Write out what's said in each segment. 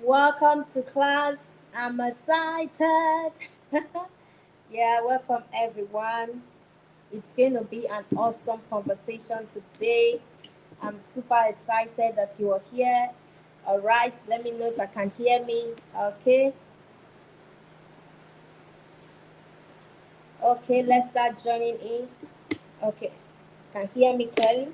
Welcome to class. I'm excited. Yeah, welcome everyone. It's going to be an awesome conversation today. I'm super excited that you are here. All right, let me know if I can hear me. Okay, okay, let's start joining in. Okay, can hear me clearly?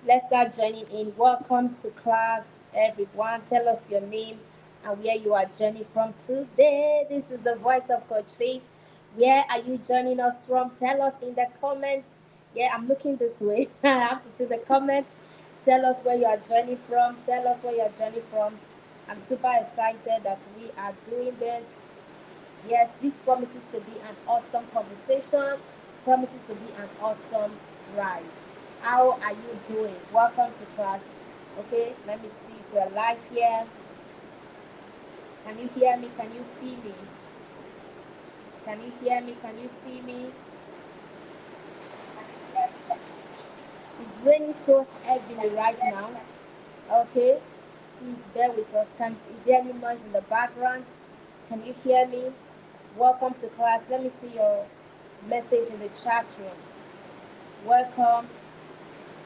Let's start joining in. Welcome to class, everyone. Tell us your name and where you are joining from today. This is the voice of Coach Faith. Where are you joining us from? Tell us in the comments. Yeah, I'm looking this way. I have to see the comments. Tell us where you are joining from. Tell us where you are joining from. I'm super excited that we are doing this. Yes, this promises to be an awesome conversation, promises to be an awesome ride. How are you doing? Welcome to class. Okay, let me see if we're live here. Can you hear me? Can you see me? Can you hear me? Can you see me? It's raining so heavily right now. Okay, please bear with us. Is there any noise in the background? Can you hear me? Welcome to class. Let me see your message in the chat room. Welcome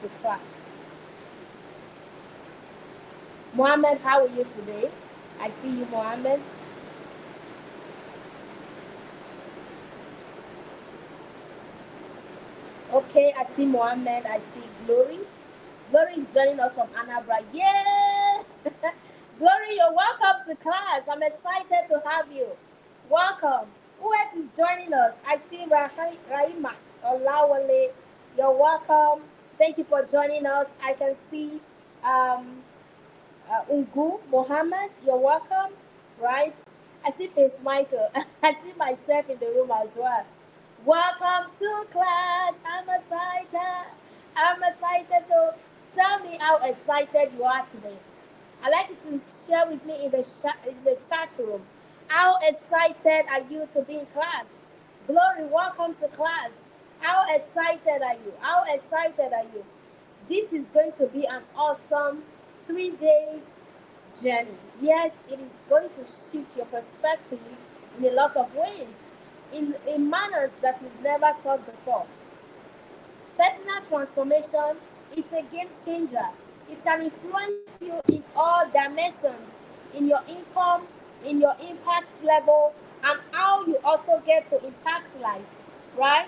to class. Mohammed, how are you today? I see you, Mohammed. Okay, I see Mohammed. I see Glory. Glory is joining us from Anambra. Yeah! Glory, you're welcome to class. I'm excited to have you. Welcome. Who else is joining us? I see Raimat Olawale. You're welcome. Thank you for joining us. I can see um, Ungu Mohammed, you're welcome, right? I see Faith Michael. I see myself in the room as well. Welcome to class. I'm excited. I'm excited. So tell me how excited you are today. I'd like you to share with me in the chat room. How excited are you to be in class? Glory, welcome to class. How excited are you? How excited are you? This is going to be an awesome 3 days journey. Yes, it is going to shift your perspective in a lot of ways, in manners that you've never thought before. Personal transformation, it's a game changer. It can influence you in all dimensions, in your income, in your impact level, and how you also get to impact lives, right?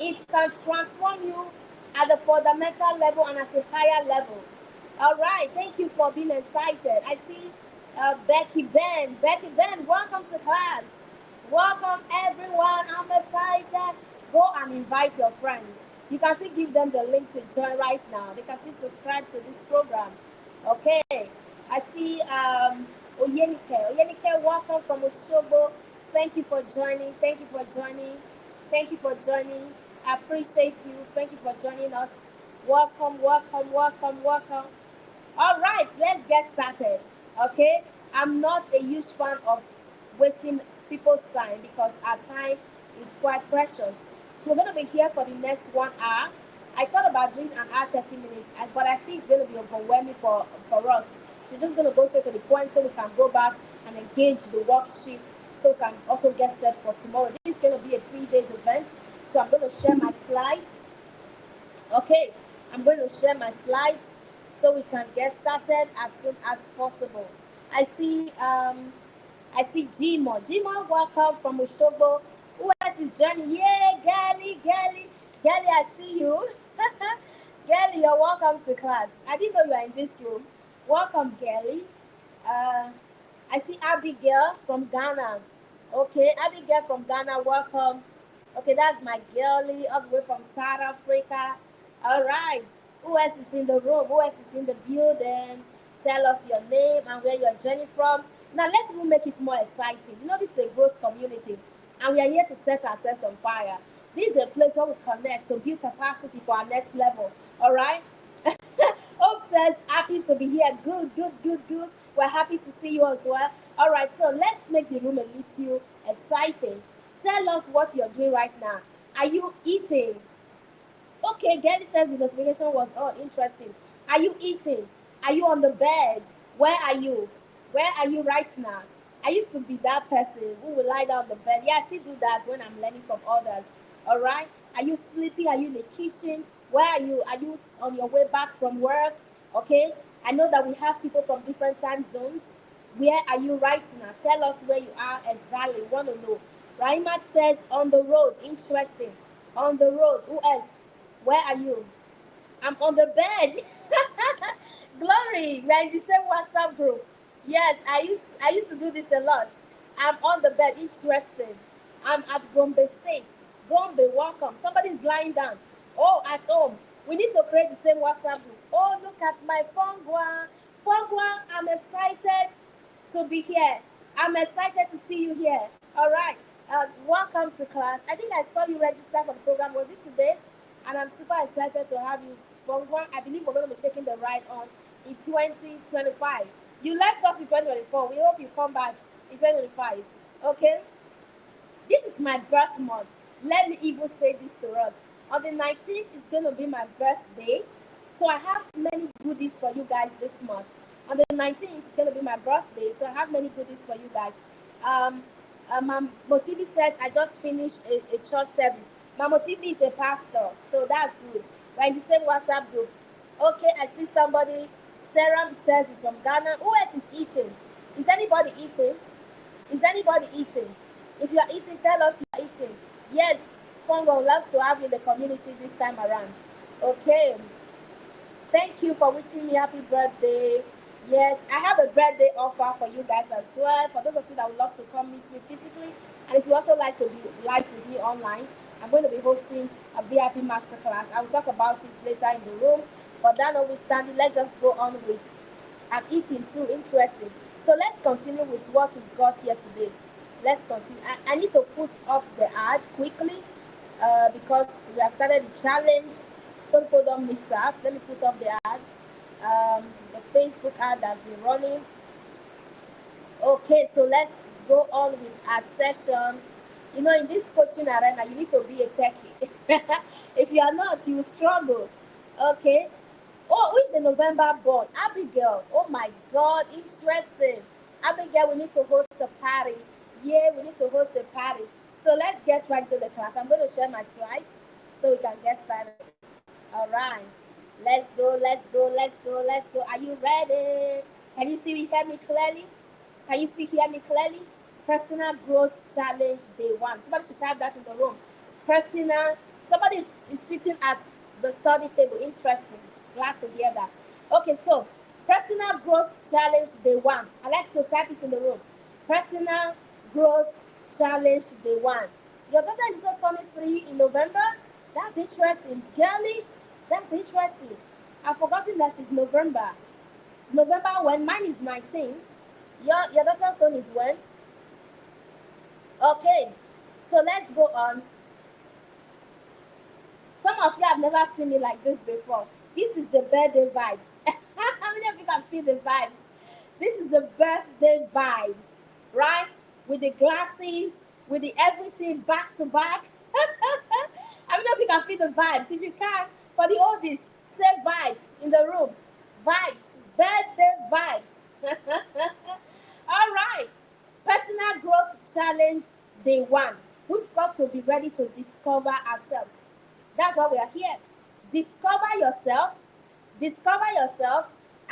It can transform you at the fundamental level and at a higher level. All right, thank you for being excited. I see Becky Ben. Becky Ben, welcome to class. Welcome everyone. I'm excited. Go and invite your friends. You can still give them the link to join right now. They can still subscribe to this program. Okay. I see Oyenike. Oyenike, welcome from Oshobo. Thank you for joining. Thank you for joining. Thank you for joining. I appreciate you. Thank you for joining us. Welcome, welcome, welcome, welcome. All right, let's get started. Okay, I'm not a huge fan of wasting people's time because our time is quite precious. So we're going to be here for the next 1 hour. I thought about doing an hour 30 minutes, but I feel it's going to be overwhelming for us. So we're just going to go straight to the point so we can go back and engage the worksheet so we can also get set for tomorrow. This is going to be a 3 days event. So I'm going to share my slides. Okay, I'm going to share my slides so we can get started as soon as possible. I see Jimo. Jimo, welcome from Ushogo. Who else is joining? Yeah, Gali, I see you. Gali, you're welcome to class. I didn't know you are in this room. Welcome, Gali. Uh, I see Abigail from Ghana. Okay, Abigail from Ghana, welcome. Okay, that's my girlie all the way from South Africa. All right. Who else is in the room? Who else is in the building? Tell us your name and where you're joining from. Now, let's even make it more exciting. You know, this is a growth community, and we are here to set ourselves on fire. This is a place where we connect to build capacity for our next level. All right? Hope says, happy to be here. Good, good, good, good. We're happy to see you as well. All right, so let's make the room a little exciting. Tell us what you're doing right now. Are you eating? Okay, Gelly says the notification was, oh, interesting. Are you eating? Are you on the bed? Where are you? Where are you right now? I used to be that person who will lie down on the bed. Yeah, I still do that when I'm learning from others. All right. Are you sleepy? Are you in the kitchen? Where are you? Are you on your way back from work? Okay. I know that we have people from different time zones. Where are you right now? Tell us where you are exactly. We want to know. Raimat says on the road. Interesting. On the road. Who else? Where are you? I'm on the bed. Glory, we're in the same WhatsApp group. Yes, I used to do this a lot. I'm on the bed. Interesting. I'm at Gombe State. Gombe, welcome. Somebody's lying down. Oh, at home. We need to create the same WhatsApp group. Oh, look at my Fongwa. Fongwa, I'm excited to be here. I'm excited to see you here. All right. Welcome to class. I think I saw you register for the program. Was it today? And I'm super excited to have you. From one, I believe we're going to be taking the ride on in 2025. You left us in 2024. We hope you come back in 2025. Okay? This is my birth month. Let me even say this to us. On the 19th is going to be my birthday. So I have many goodies for you guys this month. On the 19th is going to be my birthday. So I have many goodies for you guys. Um, Motibi says, I just finished a church service. My Motibi is a pastor. So that's good. We're in the same WhatsApp group. Okay, I see somebody. Sarah says it's from Ghana. Who else is eating? Is anybody eating? Is anybody eating? If you are eating, tell us you are eating. Yes, Congo would love to have you in the community this time around. Okay. Thank you for wishing me happy birthday. Yes, I have a birthday offer for you guys as well. For those of you that would love to come meet me physically, and if you also like to be live with me online, I'm going to be hosting a VIP masterclass. I will talk about it later in the room. But that notwithstanding, let's just go on with I'm eating too. Interesting. So let's continue with what we've got here today. Let's continue. I need to put up the ad quickly because we have started the challenge. Some people don't miss out. Let me put up the ad. The Facebook ad has been running. Okay, so let's go on with our session. You know, in this coaching arena, you need to be a techie. If you are not, you struggle. Okay. Oh, who is the November born? Abigail. Oh my God, interesting. Abigail, we need to host a party. Yeah, we need to host a party. So let's get right to the class. I'm going to share my slides so we can get started. All right. Let's go, let's go, let's go, let's go. Are you ready? Can you see me, hear me clearly? Can you see, hear me clearly? Personal growth challenge day one. Somebody should type that in the room. Personal. Somebody is sitting at the study table. Interesting. Glad to hear that. Okay, so personal growth challenge day one. I like to type it in the room. Personal growth challenge day one. Your daughter is not turning 3 in November. That's interesting. Girly, that's interesting. I've forgotten that she's November. November when? Mine is 19th. Your daughter's son is when? Okay, so let's go on. Some of you have never seen me like this before. This is the birthday vibes. How many of you can feel the vibes? This is the birthday vibes, right? With the glasses, with the everything back to back. How many of you can feel the vibes? If you can, for the oldies, say vibes in the room. Vibes, birthday vibes. All right. Personal growth challenge day one. We've got to be ready to discover ourselves. That's why we are here. Discover yourself,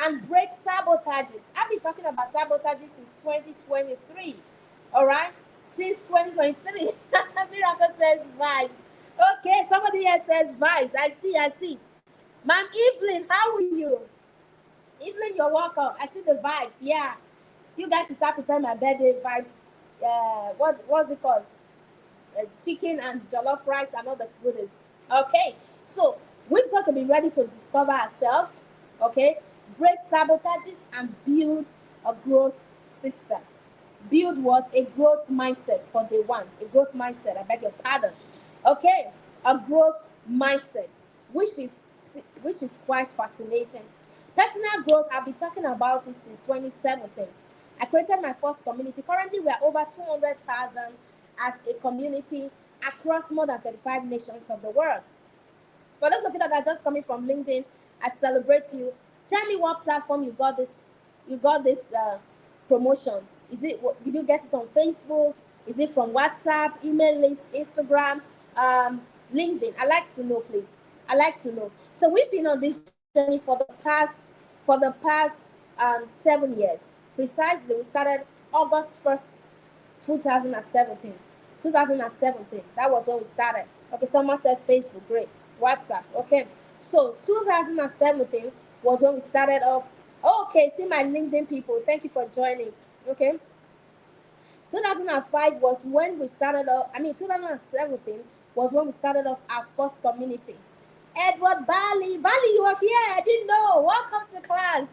and break sabotages. I've been talking about sabotages since 2023. All right? Since 2023. Miracle says vibes. Okay, somebody else says vibes. I see. Ma'am Evelyn, how are you? Evelyn, you're welcome. I see the vibes. Yeah. You guys should start preparing my birthday vibes. What's it called? Chicken and jollof rice and all the goodies. Okay, so we've got to be ready to discover ourselves. Okay, break sabotages and build a growth system. Build what? A growth mindset for day one. A growth mindset. I beg your pardon. Okay, a growth mindset, which is quite fascinating. Personal growth. I've been talking about it since 2017. I created my first community. Currently, we are over 200,000 as a community across more than 35 nations of the world. For those of you that are just coming from LinkedIn, I celebrate you. Tell me what platform you got this. You got this promotion. Is it? Did you get it on Facebook? Is it from WhatsApp, email list, Instagram, LinkedIn? I like to know, please. I like to know. So we've been on this journey for the past 7 years. Precisely, we started August 1st, 2017. 2017. That was when we started. Okay, someone says Facebook, great. WhatsApp, okay. So 2017 was when we started off. Okay, see my LinkedIn people. Thank you for joining. Okay. 2005 was when we started off. 2017 was when we started off our first community. Edward Bali, you are here. I didn't know. Welcome to class.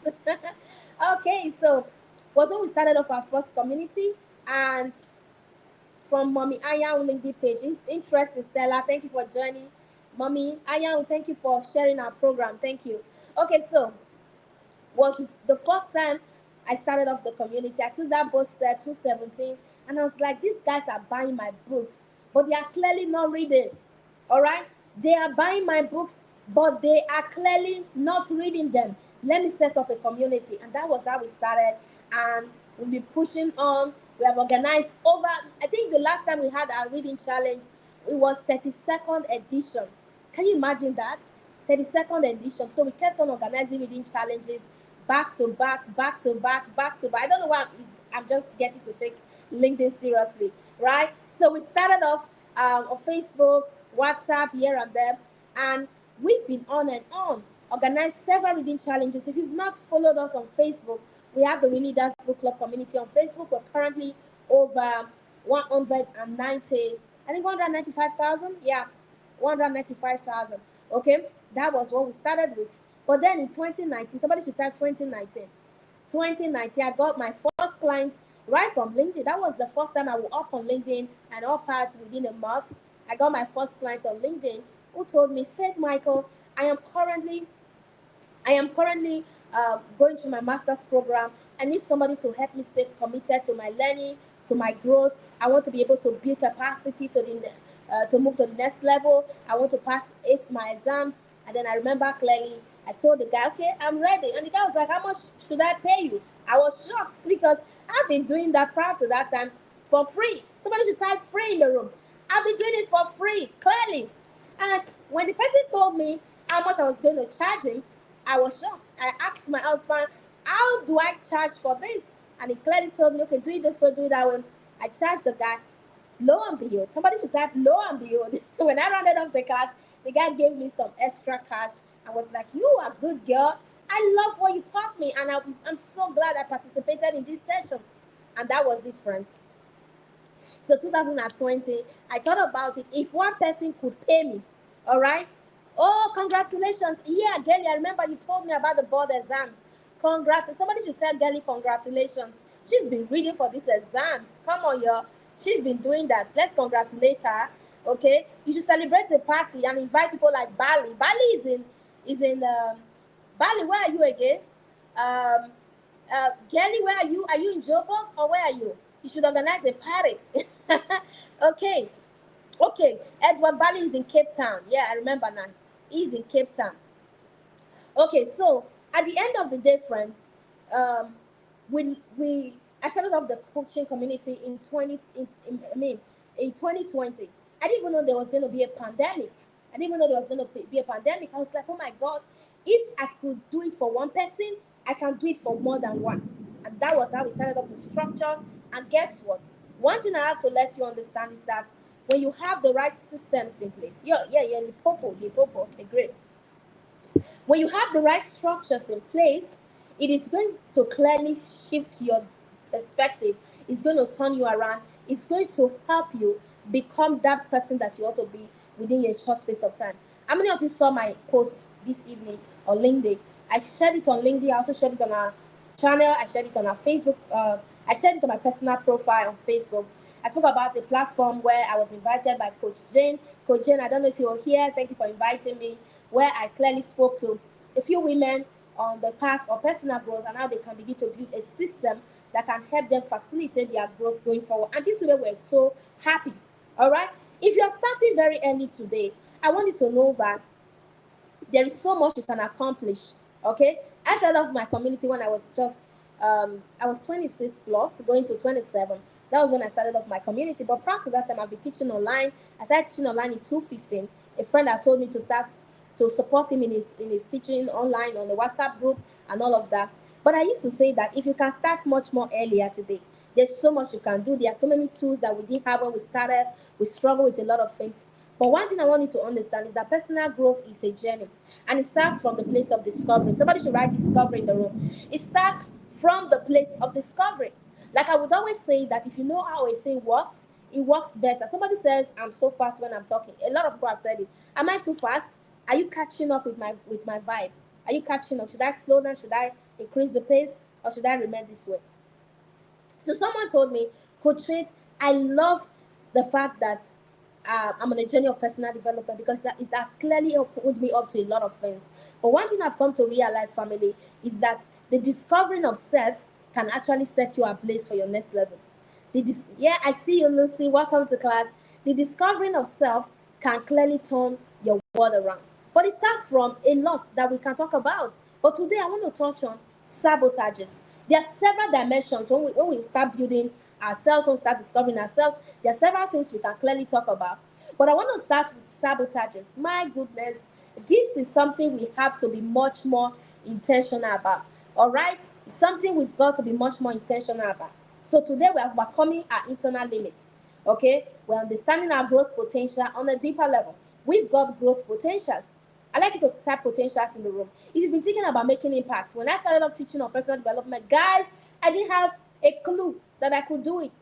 Okay, so was when we started off our first community, and from Mommy Ayan LinkedIn page. Interesting, Stella. Thank you for joining. Mommy Ayan, thank you for sharing our program. Thank you. Okay, so was the first time I started off the community. I took that bus there 217, and I was like, these guys are buying my books, but they are clearly not reading. All right, they are buying my books, but they are clearly not reading them. Let me set up a community, and that was how we started. And we've been pushing on. We have organized over. I think the last time we had our reading challenge, it was 32nd edition. Can you imagine that? 32nd edition. So we kept on organizing reading challenges back to back, back to back, back to back. I don't know why I'm just getting to take LinkedIn seriously, right? So we started off on Facebook, WhatsApp, here and there, and we've been on and on, organized several reading challenges. If you've not followed us on Facebook, we have the Readers Book Club community on Facebook. We're currently over 190, I think 195,000. Yeah, 195,000. Okay, that was what we started with. But then in 2019, somebody should type 2019. 2019, I got my first client right from LinkedIn. That was the first time I was up on LinkedIn and up part within a month. I got my first client on LinkedIn who told me, Faith Michael, I am currently going through my master's program. I need somebody to help me stay committed to my learning, to my growth. I want to be able to build capacity to move to the next level. I want to ace my exams. And then I remember clearly, I told the guy, okay, I'm ready. And the guy was like, how much should I pay you? I was shocked because I've been doing that prior to that time for free. Somebody should type free in the room. I've been doing it for free, clearly. And when the person told me how much I was going to charge him, I was shocked. I asked my husband, how do I charge for this? And he clearly told me, okay, do it this way, do it that way. I charged the guy. Lo and behold, somebody should type lo and behold. When I rounded off the class, the guy gave me some extra cash. I was like, you are a good girl. I love what you taught me. And I'm so glad I participated in this session. And that was it, friends. So 2020, I thought about it. If one person could pay me, all right? Oh, congratulations. Yeah, Gelly, I remember you told me about the board exams. Congrats. Somebody should tell Gelly congratulations. She's been reading for these exams. Come on, y'all. She's been doing that. Let's congratulate her. Okay? You should celebrate the party and invite people like Bali. Bali is in Bali, where are you again? Um Gelly, where are you? Are you in Joburg or where are you? You should organize a party. Okay. Okay. Edward Bali is in Cape Town. Yeah, I remember now. He's in Cape Town. Okay, so at the end of the day, friends, um, we I started off the coaching community in 2020. I didn't even know there was going to be a pandemic. I didn't even know there was going to be a pandemic. I was like, oh my god, if I could do it for one person, I can do it for more than one. And that was how we started up the structure. And guess what? One thing I have to let you understand is that when you have the right systems in place, yeah, Lipopo, okay, great. When you have the right structures in place, it is going to clearly shift your perspective. It's going to turn you around. It's going to help you become that person that you ought to be within a short space of time. How many of you saw my post this evening on LinkedIn? I shared it on LinkedIn. I also shared it on our channel. I shared it on our Facebook. I shared it on my personal profile on Facebook. I spoke about a platform where I was invited by Coach Jane. Coach Jane, I don't know if you're here. Thank you for inviting me. Where I clearly spoke to a few women on the path of personal growth and how they can begin to build a system that can help them facilitate their growth going forward. And these women were so happy. All right. If you're starting very early today, I want you to know that there is so much you can accomplish. Okay, I started off my community when I was just I was 26 plus, going to 27. That was when I started off my community. But prior to that time, I've been teaching online. I started teaching online in 2015. A friend had told me to start to support him in his teaching online on the WhatsApp group and all of that. But I used to say that if you can start much more earlier today, there's so much you can do. There are so many tools that we didn't have when we started. We struggle with a lot of things. But one thing I want you to understand is that personal growth is a journey, and it starts from the place of discovery. Somebody should write discovery in the room. It starts from the place of discovery. Like I would always say that if you know how a thing works, it works better. Somebody says I'm so fast when I'm talking. A lot of people have said it. Am I too fast? Are you catching up with my vibe? Are you catching up? Should I slow down? Should I increase the pace? Or should I remain this way? So someone told me, Coach Faith, I love the fact that I'm on a journey of personal development because it has clearly opened me up to a lot of things. But one thing I've come to realize, family, is that the discovering of self can actually set you ablaze for your next level. Yeah, I see you, Lucy. Welcome to class. The discovering of self can clearly turn your world around. But it starts from a lot that we can talk about. But today I want to touch on sabotages. There are several dimensions when we start building ourselves, when we start discovering ourselves. There are several things we can clearly talk about. But I want to start with sabotages. My goodness, this is something we have to be much more intentional about. All right? It's something we've got to be much more intentional about. So today we are overcoming our internal limits. Okay? We're understanding our growth potential on a deeper level. We've got growth potentials. I like you to type potentials in the room. If you've been thinking about making impact, when I started off teaching on personal development, guys, I didn't have a clue that I could do it.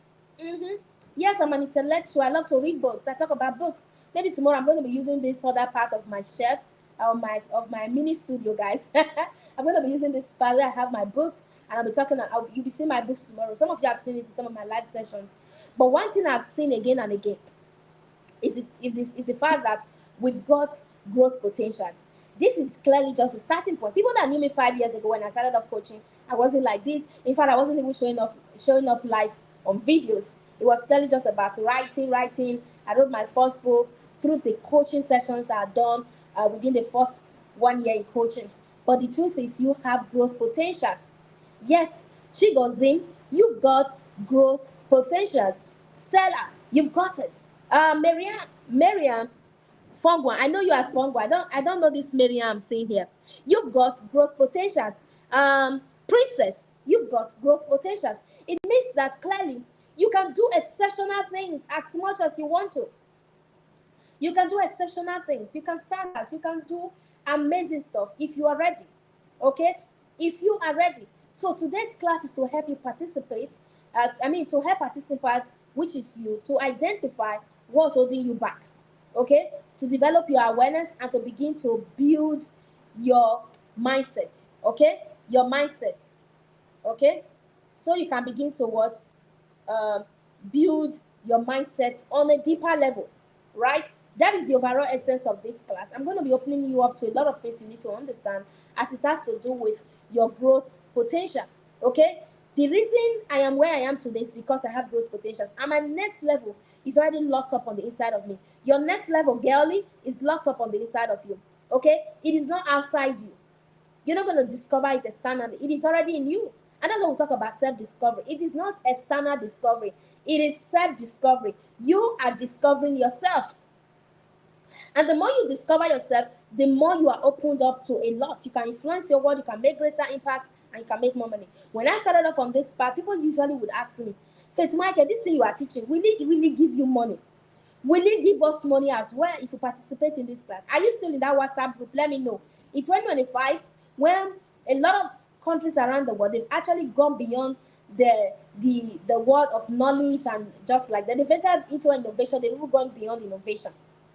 Mm-hmm. Yes, I'm an intellectual. I love to read books. I talk about books. Maybe tomorrow I'm going to be using this other part of my chef, of my mini studio, guys. I'm going to be using this part where I have my books, and I'll be talking. You'll be seeing my books tomorrow. Some of you have seen it in some of my live sessions. But one thing I've seen again and again is the fact that we've got growth potentials. This is clearly just the starting point. People that knew me 5 years ago when I started off coaching, I wasn't like this. In fact, I wasn't even showing up live on videos. It was clearly just about writing. I wrote my first book through the coaching sessions I had done within the first 1 year in coaching. But the truth is, you have growth potentials. Yes, Chigozim, you've got growth potentials. Stella, you've got it. Miriam, Fongwa, I know you as Fongwa. I don't know this Miriam I'm seeing here. You've got growth potentials. Princess, you've got growth potentials. It means that clearly you can do exceptional things as much as you want to. You can do exceptional things. You can stand out. You can do amazing stuff if you are ready. Okay? If you are ready. So today's class is to help you participate. To help participants, which is you, to identify what's holding you back. Okay? To develop your awareness and to begin to build your mindset. Okay? Your mindset. Okay? So you can begin to what? Build your mindset on a deeper level, right? That is the overall essence of this class. I'm going to be opening you up to a lot of things you need to understand as it has to do with your growth potential. Okay? The reason I am where I am today is because I have growth potentials. And my next level is already locked up on the inside of me. Your next level, girly, is locked up on the inside of you. Okay? It is not outside you. You're not going to discover it externally. It is already in you. And that's when we talk about self-discovery. It is not external discovery. It is self-discovery. You are discovering yourself. And the more you discover yourself, the more you are opened up to a lot. You can influence your world, you can make greater impact, and you can make more money. When I started off on this path, people usually would ask me, Faith Michael, this thing you are teaching, will it really give you money? Will it give us money as well if you participate in this class? Are you still in that WhatsApp group? Let me know. In 2025, when a lot of countries around the world, they've actually gone beyond the world of knowledge and just like that. They've entered into innovation. They've even gone beyond innovation,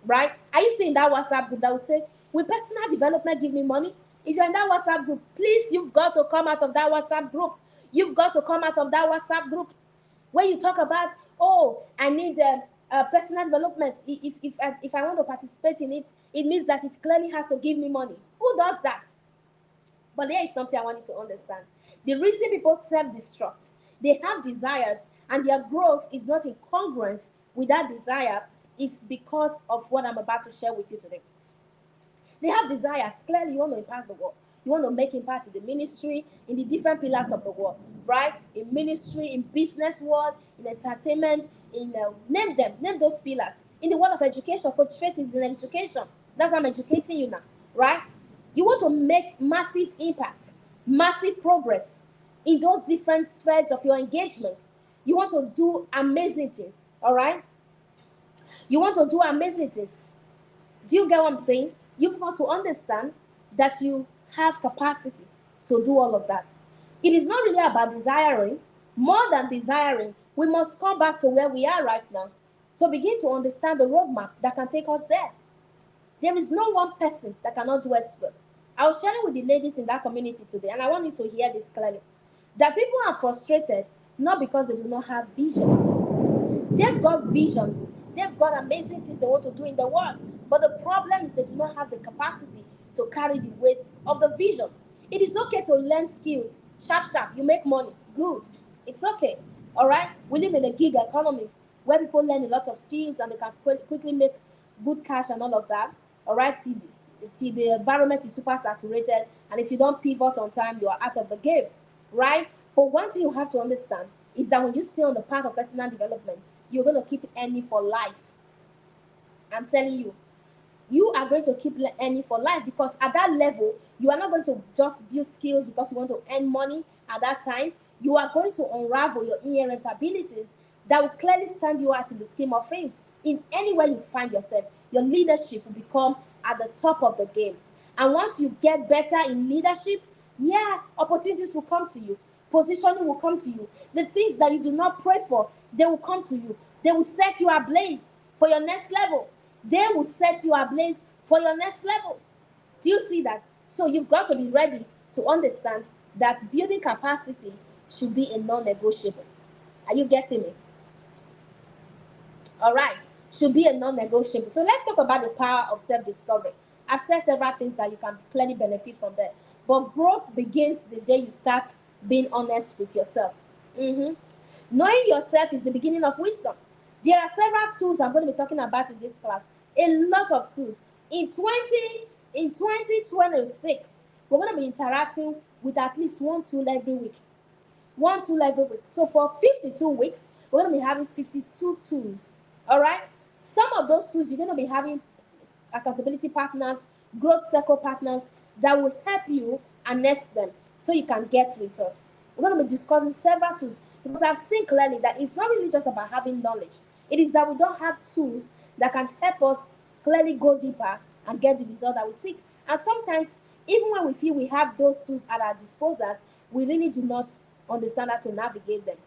right? Are you still in that WhatsApp group that will say, will personal development give me money? If you're in that WhatsApp group, please, you've got to come out of that WhatsApp group. You've got to come out of that WhatsApp group where you talk about, oh, I need personal development. If I want to participate in it, it means that it clearly has to give me money. Who does that? But there is something I want you to understand. The reason people self-destruct, they have desires and their growth is not incongruent with that desire is because of what I'm about to share with you today. They have desires. Clearly, you want to impact the world. You want to make impact in the ministry, in the different pillars of the world, right? In ministry, in business world, in entertainment, in name those pillars. In the world of education, Coach Faith is in education. That's why I'm educating you now, right? You want to make massive impact, massive progress in those different spheres of your engagement. You want to do amazing things, all right? You want to do amazing things. Do you get what I'm saying? You've got to understand that you have capacity to do all of that. It is not really about desiring. More than desiring, we must come back to where we are right now to begin to understand the roadmap that can take us there. There is no one person that cannot do expert. I was sharing with the ladies in that community today, and I want you to hear this clearly. That people are frustrated not because they do not have visions. They've got visions. They've got amazing things they want to do in the world. But the problem is they do not have the capacity to carry the weight of the vision. It is okay to learn skills. Sharp, sharp. You make money. Good. It's okay. All right? We live in a gig economy where people learn a lot of skills and they can quickly make good cash and all of that. All right? Till the environment is super saturated. And if you don't pivot on time, you are out of the game. Right? But one thing you have to understand is that when you stay on the path of personal development, you're going to keep earning for life. I'm telling you, you are going to keep earning for life because at that level, you are not going to just build skills because you want to earn money at that time. You are going to unravel your inherent abilities that will clearly stand you out in the scheme of things. In anywhere you find yourself, your leadership will become at the top of the game. And once you get better in leadership, yeah, opportunities will come to you. Positioning will come to you. The things that you do not pray for, they will come to you. They will set you ablaze for your next level. They will set you ablaze for your next level. Do you see that? So you've got to be ready to understand that building capacity should be a non-negotiable. Are you getting me? All right. Should be a non-negotiable. So let's talk about the power of self-discovery. I've said several things that you can clearly benefit from there. But growth begins the day you start being honest with yourself. Mm-hmm. Knowing yourself is the beginning of wisdom. There are several tools I'm going to be talking about in this class. A lot of tools. In 2026, we're going to be interacting with at least one tool every week. One tool every week. So for 52 weeks, we're going to be having 52 tools. All right? Some of those tools, you're going to be having accountability partners, growth circle partners that will help you harness them so you can get results. We're going to be discussing several tools because I've seen clearly that it's not really just about having knowledge. It is that we don't have tools that can help us clearly go deeper and get the result that we seek. And sometimes, even when we feel we have those tools at our disposal, we really do not understand how to navigate them.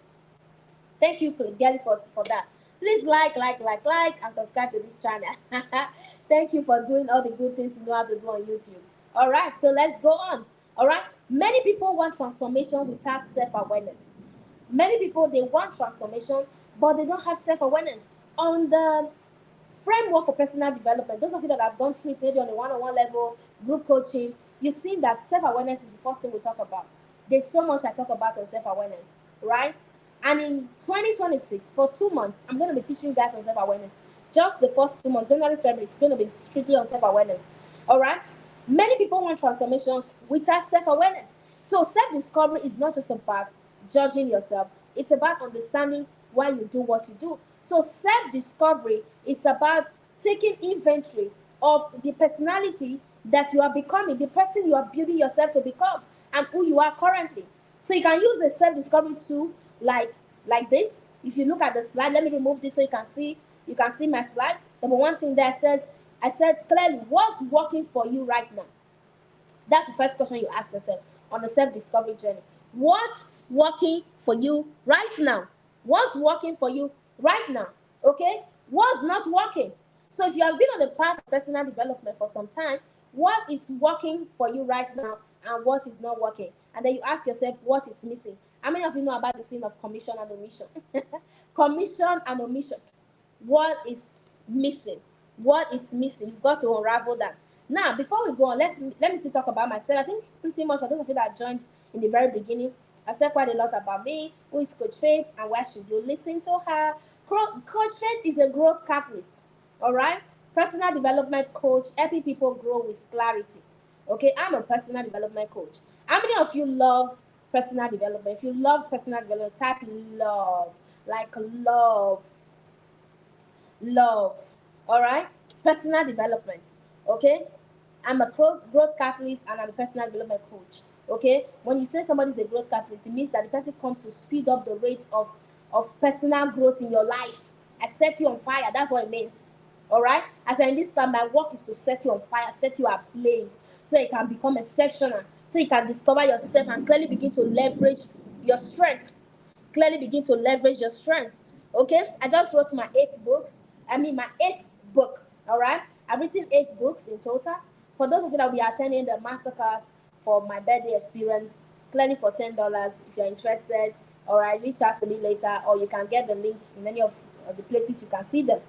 Thank you, Gelly, for that. Please like, and subscribe to this channel. Thank you for doing all the good things you know how to do on YouTube. All right, so let's go on. All right, many people want transformation without self-awareness. Many people, they want transformation, but they don't have self-awareness. On the framework for personal development, those of you that have gone through it maybe on a one-on-one level, group coaching, you've seen that self-awareness is the first thing we talk about. There's so much I talk about on self-awareness, right? And in 2026, for 2 months, I'm going to be teaching you guys on self-awareness. Just the first 2 months, January, February, it's going to be strictly on self-awareness. All right? Many people want transformation without self-awareness. So self-discovery is not just about judging yourself. It's about understanding why you do what you do. So self-discovery is about taking inventory of the personality that you are becoming, the person you are building yourself to become, and who you are currently. So you can use a self-discovery tool like this. If you look at the slide, let me remove this so you can see my slide. Number one thing that says, I said clearly, what's working for you right now? That's the first question you ask yourself on the self-discovery journey. What's working for you right now? What's working for you right now? Okay? What's not working? So if you have been on the path of personal development for some time, what is working for you right now and what is not working? And then you ask yourself, what is missing? How many of you know about the sin of commission and omission? Commission and omission. What is missing? What is missing? You've got to unravel that. Now, before we go on, let me still talk about myself. I think pretty much for those of you that joined in the very beginning, I've said quite a lot about me, who is Coach Faith, and why should you listen to her. Coach Faith is a growth catalyst, all right? Personal development coach, helping people grow with clarity, Okay, I'm a personal development coach. How many of you love personal development? If you love personal development, type love, like love, love. All right, personal development. Okay, I'm a growth catalyst and I'm a personal development coach. Okay, when you say somebody is a growth catalyst, it means that the person comes to speed up the rate of personal growth in your life. I set you on fire. That's what it means. All right, as in this time, my work is to set you on fire, set you ablaze, so you can become exceptional, so you can discover yourself and clearly begin to leverage your strength. Clearly begin to leverage your strength. Okay, I just wrote my 8 books. My eighth book. All right, I've written 8 books in total. For those of you that will be attending the masterclass for my birthday experience, clearly for $10, if you're interested, all right, reach out to me later, or you can get the link in any of the places you can see them.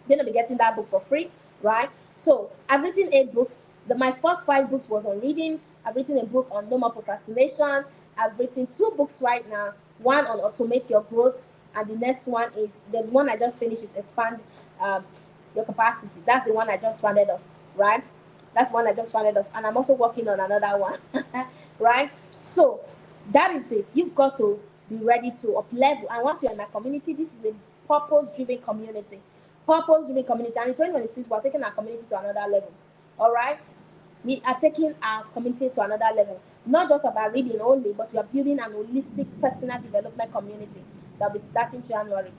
You're gonna be getting that book for free, right? So I've written 8 books. My first 5 books was on reading. I've written a book on no more procrastination. I've written 2 books right now. One on automate your growth, and the next one is the one I just finished is expand um, your capacity. That's the one I just rounded off, right? That's one I just rounded off, and I'm also working on another one, right? So that is it. You've got to be ready to up level. And once you're in my community, this is a purpose-driven community. Purpose-driven community. And in 2026, we're taking our community to another level. All right? We are taking our community to another level. Not just about reading only, but we are building an holistic personal development community that will be starting January.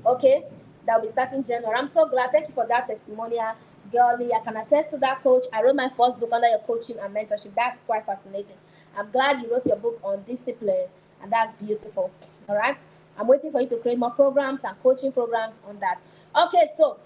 Okay, that will be starting January. I'm so glad. Thank you for that testimonial, girlie. I can attest to that, coach. I wrote my first book under your coaching and mentorship. That's quite fascinating. I'm glad you wrote your book on discipline, and that's beautiful. All right, I'm waiting for you to create more programs and coaching programs on that. Okay, so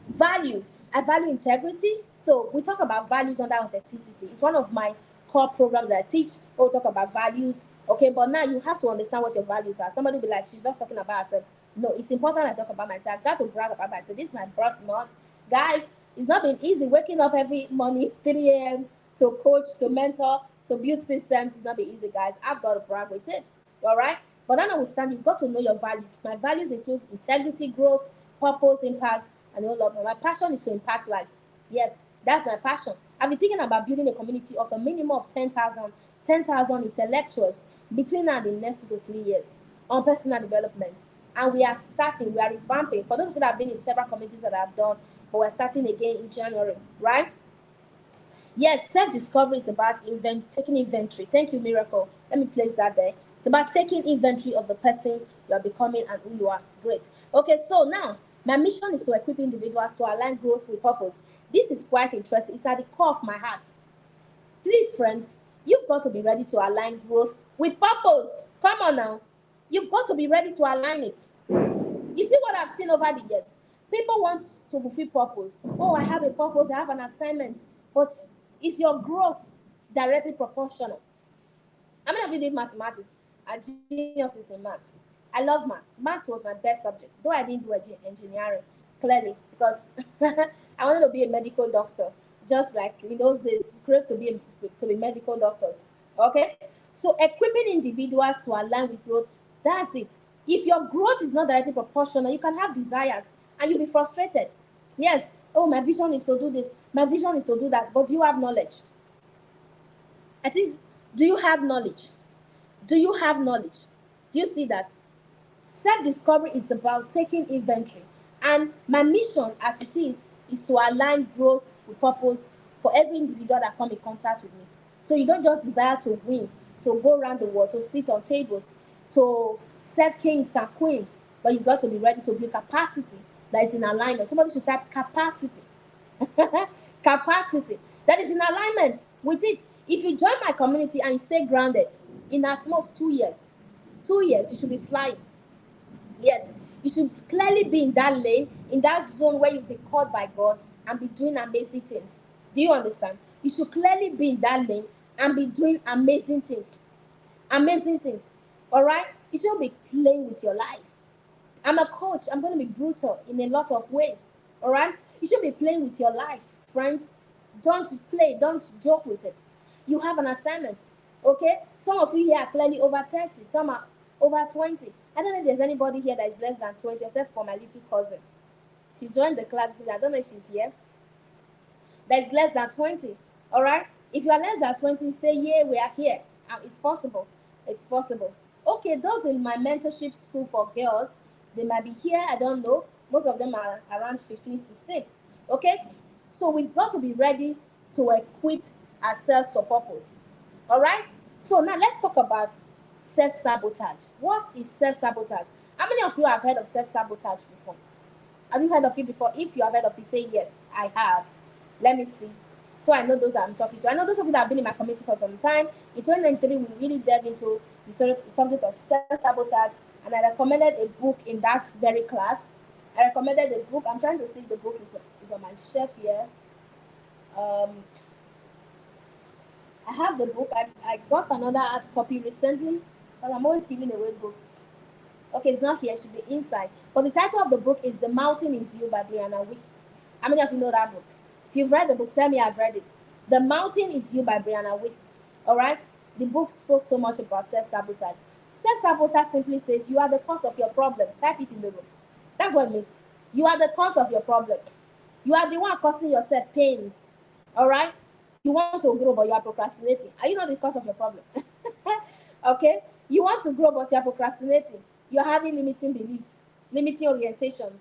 values. I value integrity. So we talk about values under authenticity. It's one of my core programs that I teach. We'll talk about values. Okay, but now you have to understand what your values are. Somebody will be like, she's just talking about herself. No, it's important I talk about myself. I got to brag about myself. This is my birth month. Guys, it's not been easy waking up every morning, 3 a.m. to coach, to mentor, to build systems. It's not been easy, guys. I've got to brag with it. All right? But then understand you've got to know your values. My values include integrity, growth, purpose, impact, and a whole lot more. My passion is to impact lives. Yes, that's my passion. I've been thinking about building a community of a minimum of 10,000 intellectuals between now and the next 2 to 3 years on personal development. And we are starting, we are revamping. For those of you that have been in several communities that I've done, but we're starting again in January, right? Yes, self-discovery is about taking inventory. Thank you, Miracle. Let me place that there. It's about taking inventory of the person you are becoming and who you are. Great. Okay, so now my mission is to equip individuals to align growth with purpose. This is quite interesting. It's at the core of my heart. Please, friends, you've got to be ready to align growth with purpose. Come on now. You've got to be ready to align it. You see what I've seen over the years? People want to fulfill purpose. Oh, I have a purpose, I have an assignment. But is your growth directly proportional? How many of you did mathematics? Are geniuses in maths? I love maths. Maths was my best subject, though I didn't do engineering, clearly, because I wanted to be a medical doctor, just like in those days, crave to be medical doctors. Okay? So equipping individuals to align with growth, that's it. If your growth is not directly proportional, you can have desires and you'll be frustrated. Yes, oh, my vision is to do this, my vision is to do that, but do you have knowledge? I think, do you have knowledge? Do you have knowledge? Do you see that? Self discovery is about taking inventory. And my mission, as it is to align growth with purpose for every individual that come in contact with me. So you don't just desire to win, to go around the world, to sit on tables, to serve kings and queens, but you've got to be ready to build capacity that is in alignment. Somebody should type capacity. Capacity that is in alignment with it. If you join my community and you stay grounded in at most 2 years, 2 years, you should be flying. Yes, you should clearly be in that lane, in that zone where you've been called by God and be doing amazing things. Do you understand? You should clearly be in that lane and be doing amazing things. Amazing things. All right? You should be playing with your life. I'm a coach. I'm going to be brutal in a lot of ways. All right? You should be playing with your life, friends. Don't play. Don't joke with it. You have an assignment. Okay? Some of you here are clearly over 30. Some are over 20. I don't know if there's anybody here that is less than 20 except for my little cousin. She joined the class. I don't know if she's here. That is less than 20. All right. If you are less than 20, say, yeah, we are here. It's possible. It's possible. Okay, those in my mentorship school for girls, they might be here. I don't know. Most of them are around 15, 16. Okay. So we've got to be ready to equip ourselves for purpose. All right. So now let's talk about self-sabotage. What is self-sabotage? How many of you have heard of self-sabotage before? Have you heard of it before? If you have heard of it, say yes, I have. Let me see. So I know those I'm talking to. I know those of you that have been in my community for some time. In 2023, we really delved into the subject of self-sabotage, and I recommended a book in that very class. I recommended a book. I'm trying to see if the book is on my shelf here. Um, I have the book. I got another hard copy recently, but I'm always giving away books. Okay, it's not here. It should be inside. But the title of the book is The Mountain Is You by Brianna Wiest. How many of you know that book? If you've read the book, tell me I've read it. The Mountain Is You by Brianna Wiest. All right? The book spoke so much about self-sabotage. Self-sabotage simply says you are the cause of your problem. Type it in the room. That's what it means. You are the cause of your problem. You are the one causing yourself pains. All right? You want to grow, but you are procrastinating. Are you not the cause of your problem? Okay? You want to grow, but you are procrastinating. You're having limiting beliefs, limiting orientations.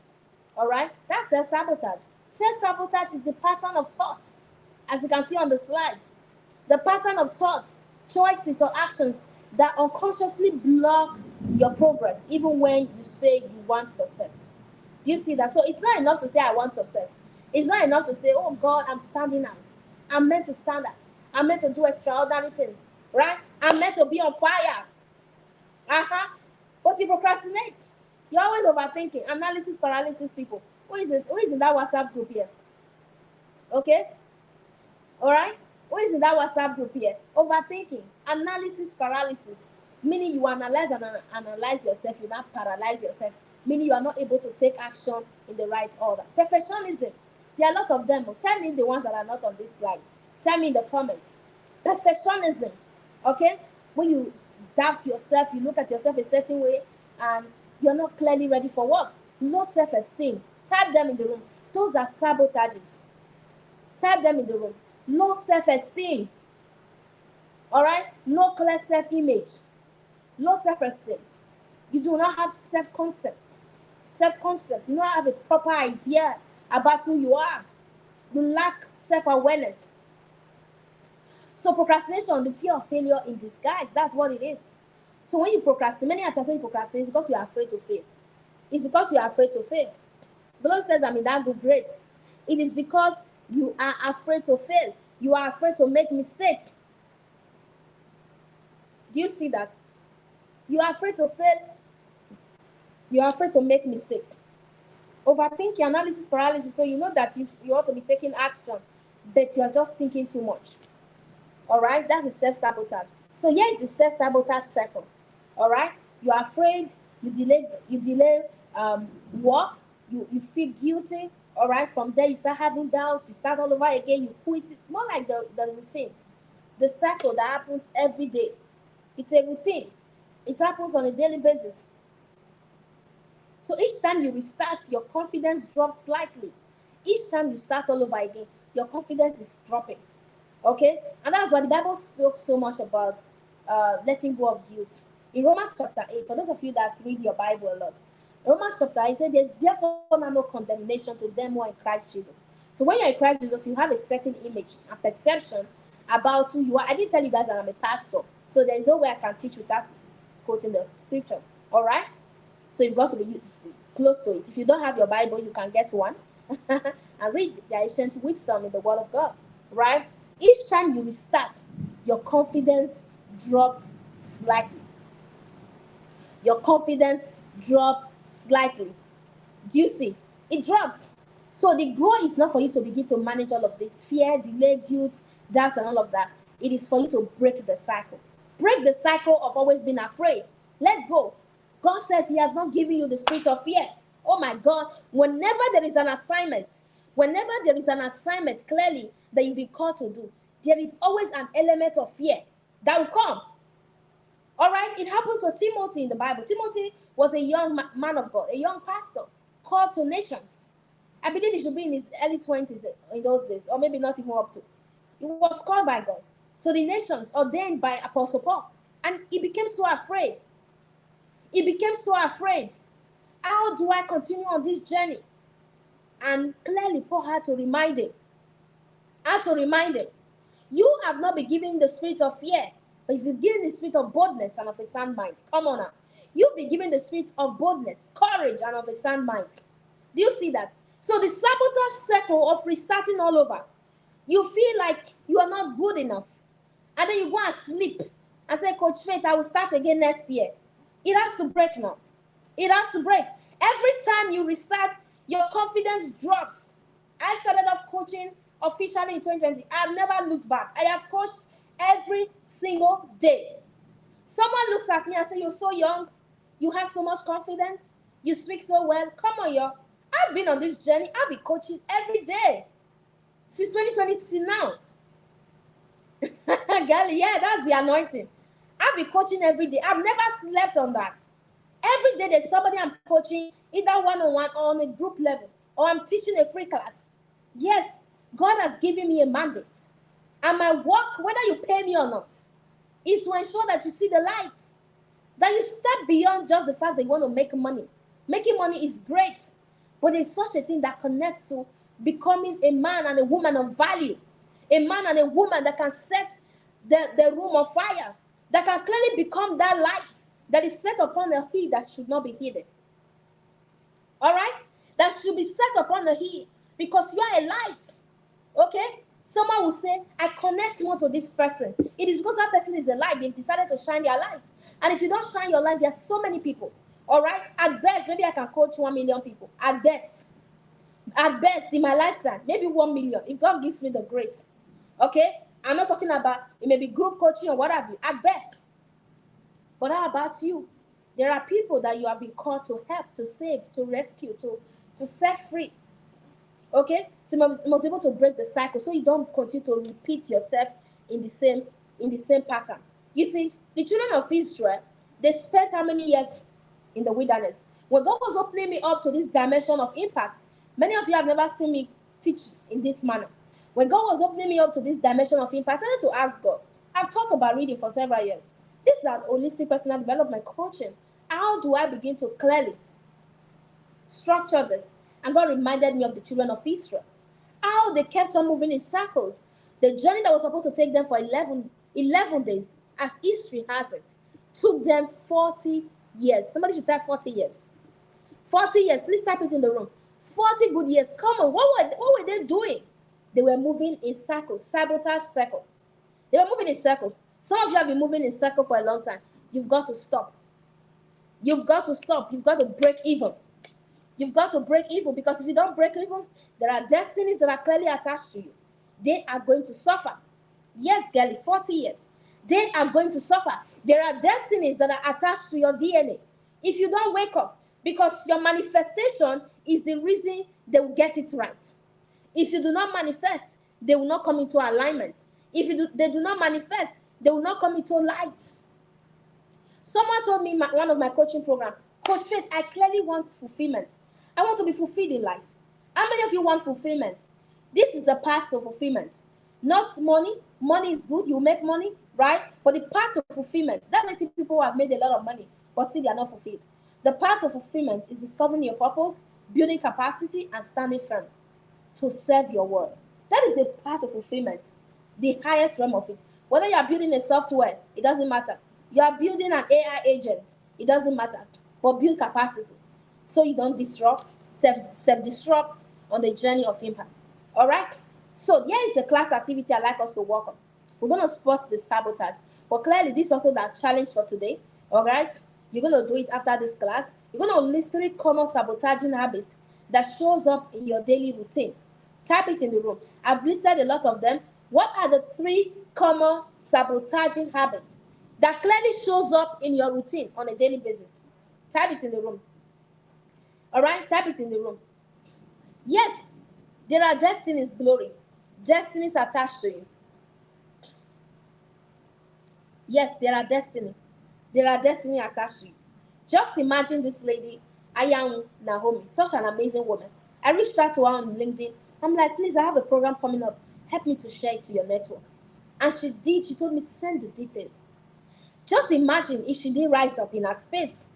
All right? That's self-sabotage. Self-sabotage is the pattern of thoughts, as you can see on the slide. The pattern of thoughts, choices, or actions that unconsciously block your progress, even when you say you want success. Do you see that? So it's not enough to say I want success. It's not enough to say, oh God, I'm standing out. I'm meant to stand out. I'm meant to do extraordinary things. Right? I'm meant to be on fire. Uh-huh. But you procrastinate. You're always overthinking. Analysis paralysis people. Who is in that WhatsApp group here? Okay? Alright? Who is in that WhatsApp group here? Overthinking. Analysis paralysis. Meaning you analyze and analyze yourself, you not paralyze yourself. Meaning you are not able to take action in the right order. Perfectionism. There are a lot of them. Tell me the ones that are not on this slide. Tell me in the comments. Perfectionism. Okay? When you doubt yourself, you look at yourself a certain way, and you're not clearly ready for work. Low self-esteem. Type them in the room. Those are sabotages. Type them in the room. Low self-esteem. All right? No clear self-image. Low self-esteem. You do not have self-concept. Self-concept. You do not have a proper idea about who you are. You lack self-awareness. So procrastination, the fear of failure in disguise, that's what it is. So when you procrastinate, many times when you procrastinate, it's because you are afraid to fail. It's because you are afraid to fail. The Lord says, I'm in that group, great. It is because you are afraid to fail. You are afraid to make mistakes. Do you see that? You are afraid to fail. You are afraid to make mistakes. Overthinking, analysis paralysis. So you know that you ought to be taking action, but you are just thinking too much. All right? That's a self-sabotage. So here is the self-sabotage cycle. All right? You are afraid. You delay work. You feel guilty. All right? From there, you start having doubts. You start all over again. You quit it. More like the routine. The cycle that happens every day. It's a routine. It happens on a daily basis. So each time you restart, your confidence drops slightly. Each time you start all over again, your confidence is dropping. Okay? And that's why the Bible spoke so much about letting go of guilt. In Romans chapter 8, for those of you that read your Bible a lot, Romans chapter 8 said, there's therefore now no condemnation to them who are in Christ Jesus. So when you're in Christ Jesus, you have a certain image and perception about who you are. I didn't tell you guys that I'm a pastor, so there's no way I can teach without quoting the scripture. All right? So you've got to be close to it. If you don't have your Bible, you can get one and read the ancient wisdom in the Word of God. Right? Each time you restart, your confidence drops slightly. Your confidence drops slightly. Do you see? It drops. So the goal is not for you to begin to manage all of this fear, delay, guilt, doubt, and all of that. It is for you to break the cycle. Break the cycle of always being afraid. Let go. God says He has not given you the spirit of fear. Oh my God. Whenever there is an assignment, clearly that you've been called to do, there is always an element of fear that will come. All right? It happened to Timothy in the Bible. Timothy was a young man of God, a young pastor called to nations. I believe he should be in his early 20s in those days, or maybe not even up to. He was called by God to the nations, ordained by Apostle Paul. And he became so afraid. He became so afraid. How do I continue on this journey? And clearly, Paul had to remind him. You have not been given the spirit of fear, but you've been given the spirit of boldness and of a sound mind. Come on now. You've been given the spirit of boldness, courage, and of a sound mind. Do you see that? So the sabotage circle of restarting all over. You feel like you are not good enough. And then you go and sleep and say, Coach Faith, I will start again next year. It has to break now. It has to break. Every time you restart, your confidence drops. I started off coaching officially in 2020. I've never looked back. I have coached every single day. Someone looks at me and says, you're so young. You have so much confidence. You speak so well. Come on, yo. I've been on this journey. I've been coaching every day. Since 2020 to now. Girl, yeah, that's the anointing. I've been coaching every day. I've never slept on that. Every day there's somebody I'm coaching, either one-on-one or on a group level, or I'm teaching a free class. Yes, God has given me a mandate. And my work, whether you pay me or not, is to ensure that you see the light. That you step beyond just the fact that you want to make money. Making money is great, but there's such a thing that connects to becoming a man and a woman of value. A man and a woman that can set the room on fire, that can clearly become that light that is set upon a hill that should not be hidden. All right? That should be set upon the hill because you are a light. Okay? Someone will say, I connect more to this person. It is because that person is a light. They've decided to shine their light. And if you don't shine your light, there are so many people. All right? At best, maybe I can coach 1 million people. At best. At best, in my lifetime, maybe 1 million, if God gives me the grace. Okay? I'm not talking about it may be group coaching or what have you. At best. But how about you? There are people that you have been called to help, to save, to rescue, to set free. Okay? So you must be able to break the cycle so you don't continue to repeat yourself in the same pattern. You see, the children of Israel, they spent how many years in the wilderness? When God was opening me up to this dimension of impact, many of you have never seen me teach in this manner. When God was opening me up to this dimension of impact, I started to ask God. I've thought about reading for several years. This is an holistic personal development coaching. How do I begin to clearly structure this? And God reminded me of the children of Israel. How they kept on moving in circles. The journey that was supposed to take them for 11 days, as history has it, took them 40 years. Somebody should type 40 years. 40 years. Please type it in the room. 40 good years. Come on. What were they doing? They were moving in circles. Sabotage circle. They were moving in circles. Some of you have been moving in circle for a long time. You've got to stop. You've got to stop. You've got to break even. You've got to break even because if you don't break even, there are destinies that are clearly attached to you. They are going to suffer. Yes, girlie, 40 years. They are going to suffer. There are destinies that are attached to your DNA. If you don't wake up, because your manifestation is the reason they will get it right. If you do not manifest, they will not come into alignment. If they do not manifest, they will not come into light. Someone told me in one of my coaching programs, Coach Faith, I clearly want fulfillment. I want to be fulfilled in life. How many of you want fulfillment? This is the path to fulfillment. Not money. Money is good. You make money, right? But the path to fulfillment, that's why I see people who have made a lot of money, but still they are not fulfilled. The path of fulfillment is discovering your purpose, building capacity, and standing firm to serve your world. That is the path of fulfillment, the highest realm of it. Whether you are building a software, it doesn't matter. You are building an AI agent, it doesn't matter. But build capacity so you don't self-destruct on the journey of impact. All right? So here is the class activity I'd like us to work on. We're going to spot the sabotage. But clearly, this is also that challenge for today. All right? You're going to do it after this class. You're going to list 3 common sabotaging habits that shows up in your daily routine. Type it in the room. I've listed a lot of them. What are the 3 common sabotaging habits that clearly shows up in your routine on a daily basis? Type it in the room. All right? Type it in the room. Yes, there are destinies, glory. Destinies attached to you. Yes, there are destiny. There are destiny attached to you. Just imagine this lady, Ayang Naomi, such an amazing woman. I reached out to her on LinkedIn. I'm like, please, I have a program coming up. Help me to share it to your network. And she did. She told me, send the details. Just imagine if she didn't rise up in her space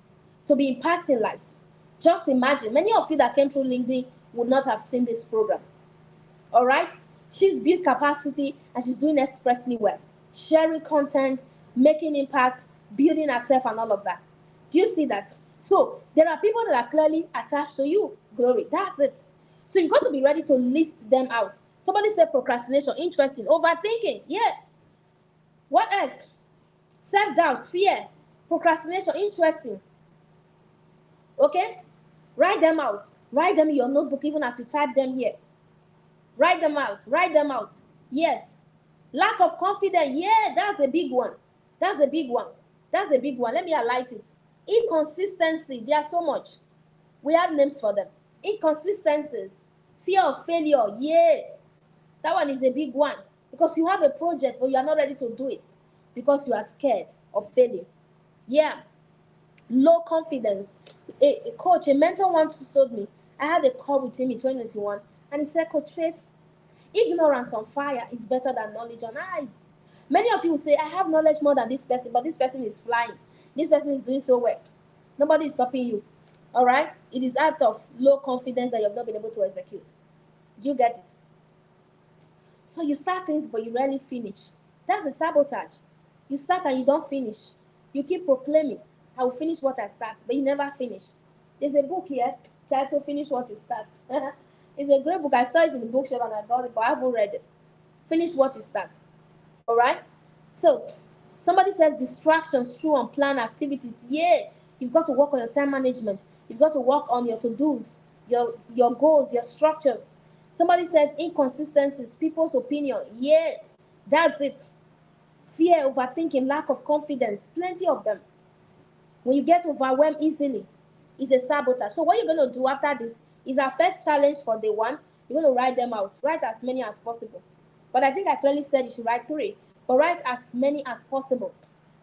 to be impacting lives. Just imagine. Many of you that came through LinkedIn would not have seen this program. All right? She's built capacity and she's doing expressly well. Sharing content, making impact, building herself, and all of that. Do you see that? So there are people that are clearly attached to you. Glory. That's it. So you've got to be ready to list them out. Somebody said procrastination, interesting. Overthinking, yeah. What else? Self-doubt, fear, procrastination, interesting. Okay? Write them out. Write them in your notebook even as you type them here. Write them out. Write them out. Yes. Lack of confidence. Yeah, that's a big one. That's a big one. That's a big one. Let me highlight it. Inconsistency. There are so much. We have names for them. Inconsistencies. Fear of failure. Yeah. That one is a big one. Because you have a project, but you are not ready to do it. Because you are scared of failing. Yeah. Low confidence. A coach, a mentor once told me, I had a call with him in 2021, and he said, Coach Faith, ignorance on fire is better than knowledge on ice. Many of you say, I have knowledge more than this person, but this person is flying. This person is doing so well. Nobody is stopping you. All right? It is out of low confidence that you have not been able to execute. Do you get it? So you start things, but you rarely finish. That's a sabotage. You start and you don't finish. You keep proclaiming, I will finish what I start, but you never finish. There's a book here titled Finish What You Start. It's a great book. I saw it in the bookshelf and I got it, but I haven't read it. Finish what you start. All right? So, somebody says distractions through unplanned activities. Yeah, you've got to work on your time management. You've got to work on your to-dos, your goals, your structures. Somebody says inconsistencies, people's opinion. Yeah, that's it. Fear, overthinking, lack of confidence, plenty of them. When you get overwhelmed easily, it's a sabotage. So what you're going to do after this is our first challenge for day one. You're going to write them out. Write as many as possible. But I think I clearly said you should write 3. But write as many as possible.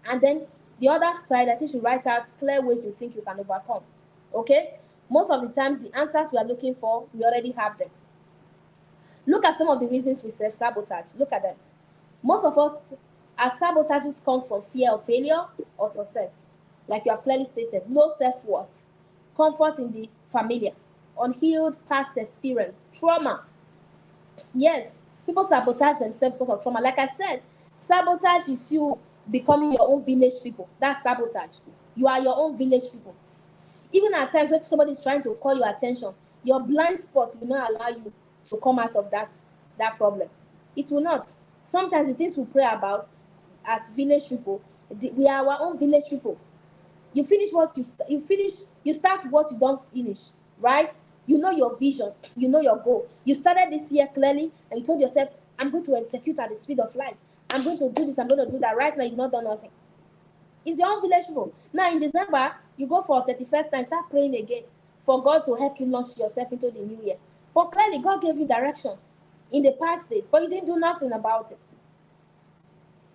And then the other side, I think you should write out clear ways you think you can overcome. Okay? Most of the times, the answers we are looking for, we already have them. Look at some of the reasons we self-sabotage. Look at them. Most of us, our sabotages come from fear of failure or success. Like you have clearly stated, low self-worth, comfort in the familiar, unhealed past experience, trauma. Yes, people sabotage themselves because of trauma. Like I said, sabotage is you becoming your own village people. That's sabotage. You are your own village people. Even at times when somebody is trying to call your attention, your blind spot will not allow you to come out of that problem. It will not. Sometimes the things we pray about as village people, we are our own village people. You finish what you start what you don't finish, right? You know your vision, you know your goal. You started this year clearly and you told yourself, I'm going to execute at the speed of light. I'm going to do this, I'm going to do that. Right now, you've not done nothing. It's your own village people. Now in December, you go for 31st and start praying again for God to help you launch yourself into the new year. But clearly, God gave you direction in the past days, but you didn't do nothing about it.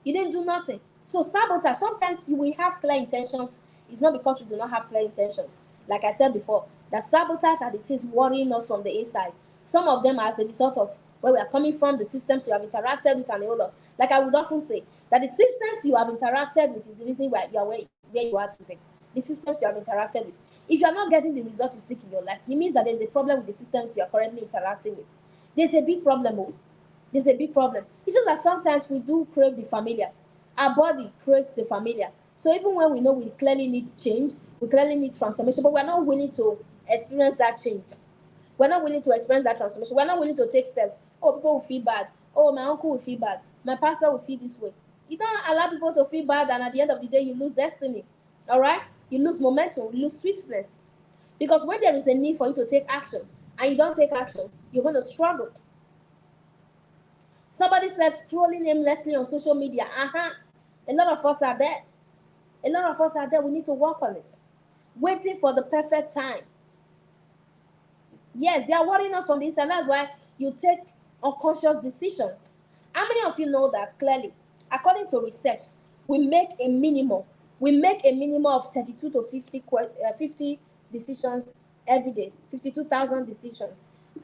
You didn't do nothing. So sabotage, sometimes we have clear intentions. It's not because we do not have clear intentions. Like I said before, that sabotage are the things worrying us from the inside. Some of them are as a result of where we are coming from, the systems you have interacted with, and a whole lot. Like I would often say, that the systems you have interacted with is the reason why you are where you are today. The systems you have interacted with. If you are not getting the result you seek in your life, it means that there's a problem with the systems you are currently interacting with. There's a big problem. Oh. There's a big problem. It's just that sometimes we do crave the familiar. Our body craves the familiar. So even when we know we clearly need change, we clearly need transformation, but we're not willing to experience that change. We're not willing to experience that transformation. We're not willing to take steps. Oh, people will feel bad. Oh, my uncle will feel bad. My pastor will feel this way. You don't allow people to feel bad, and at the end of the day, you lose destiny. All right? You lose momentum. You lose swiftness. Because when there is a need for you to take action, and you don't take action, you're going to struggle. Somebody says scrolling aimlessly on social media. A lot of us are there. A lot of us are there. We need to work on it. Waiting for the perfect time. Yes, they are worrying us from this, and that's why you take unconscious decisions. How many of you know that clearly? According to research, we make a minimum of 32 to 50 decisions every day, 52,000 decisions.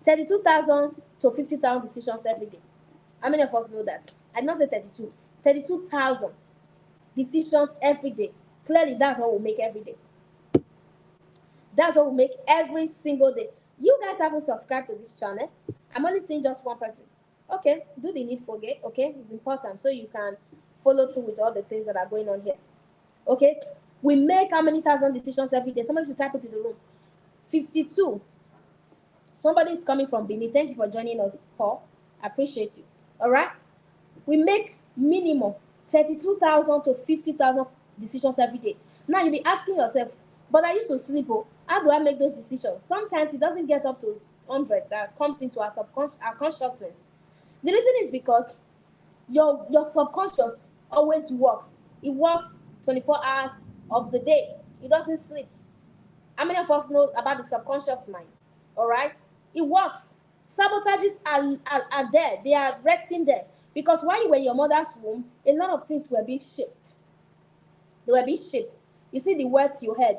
32,000 to 50,000 decisions every day. How many of us know that? I did not say 32. 32,000 decisions every day. Clearly, that's what we make every day. That's what we make every single day. You guys haven't subscribed to this channel. I'm only seeing just one person. Okay, do the needful, okay? It's important so you can follow through with all the things that are going on here. Okay? We make how many thousand decisions every day? Somebody should type it in the room. 52. Somebody is coming from Benin. Thank you for joining us, Paul. I appreciate you. All right? We make minimum 32,000 to 50,000 decisions every day. Now you'll be asking yourself, but I used to sleep. Oh, how do I make those decisions? Sometimes it doesn't get up to 100 that comes into our consciousness. The reason is because your subconscious always works. It works 24 hours of the day. It doesn't sleep. How many of us know about the subconscious mind? All right? It works. Sabotages are there. They are resting there. Because while you were in your mother's womb, a lot of things were being shaped. They were being shaped. You see the words you heard.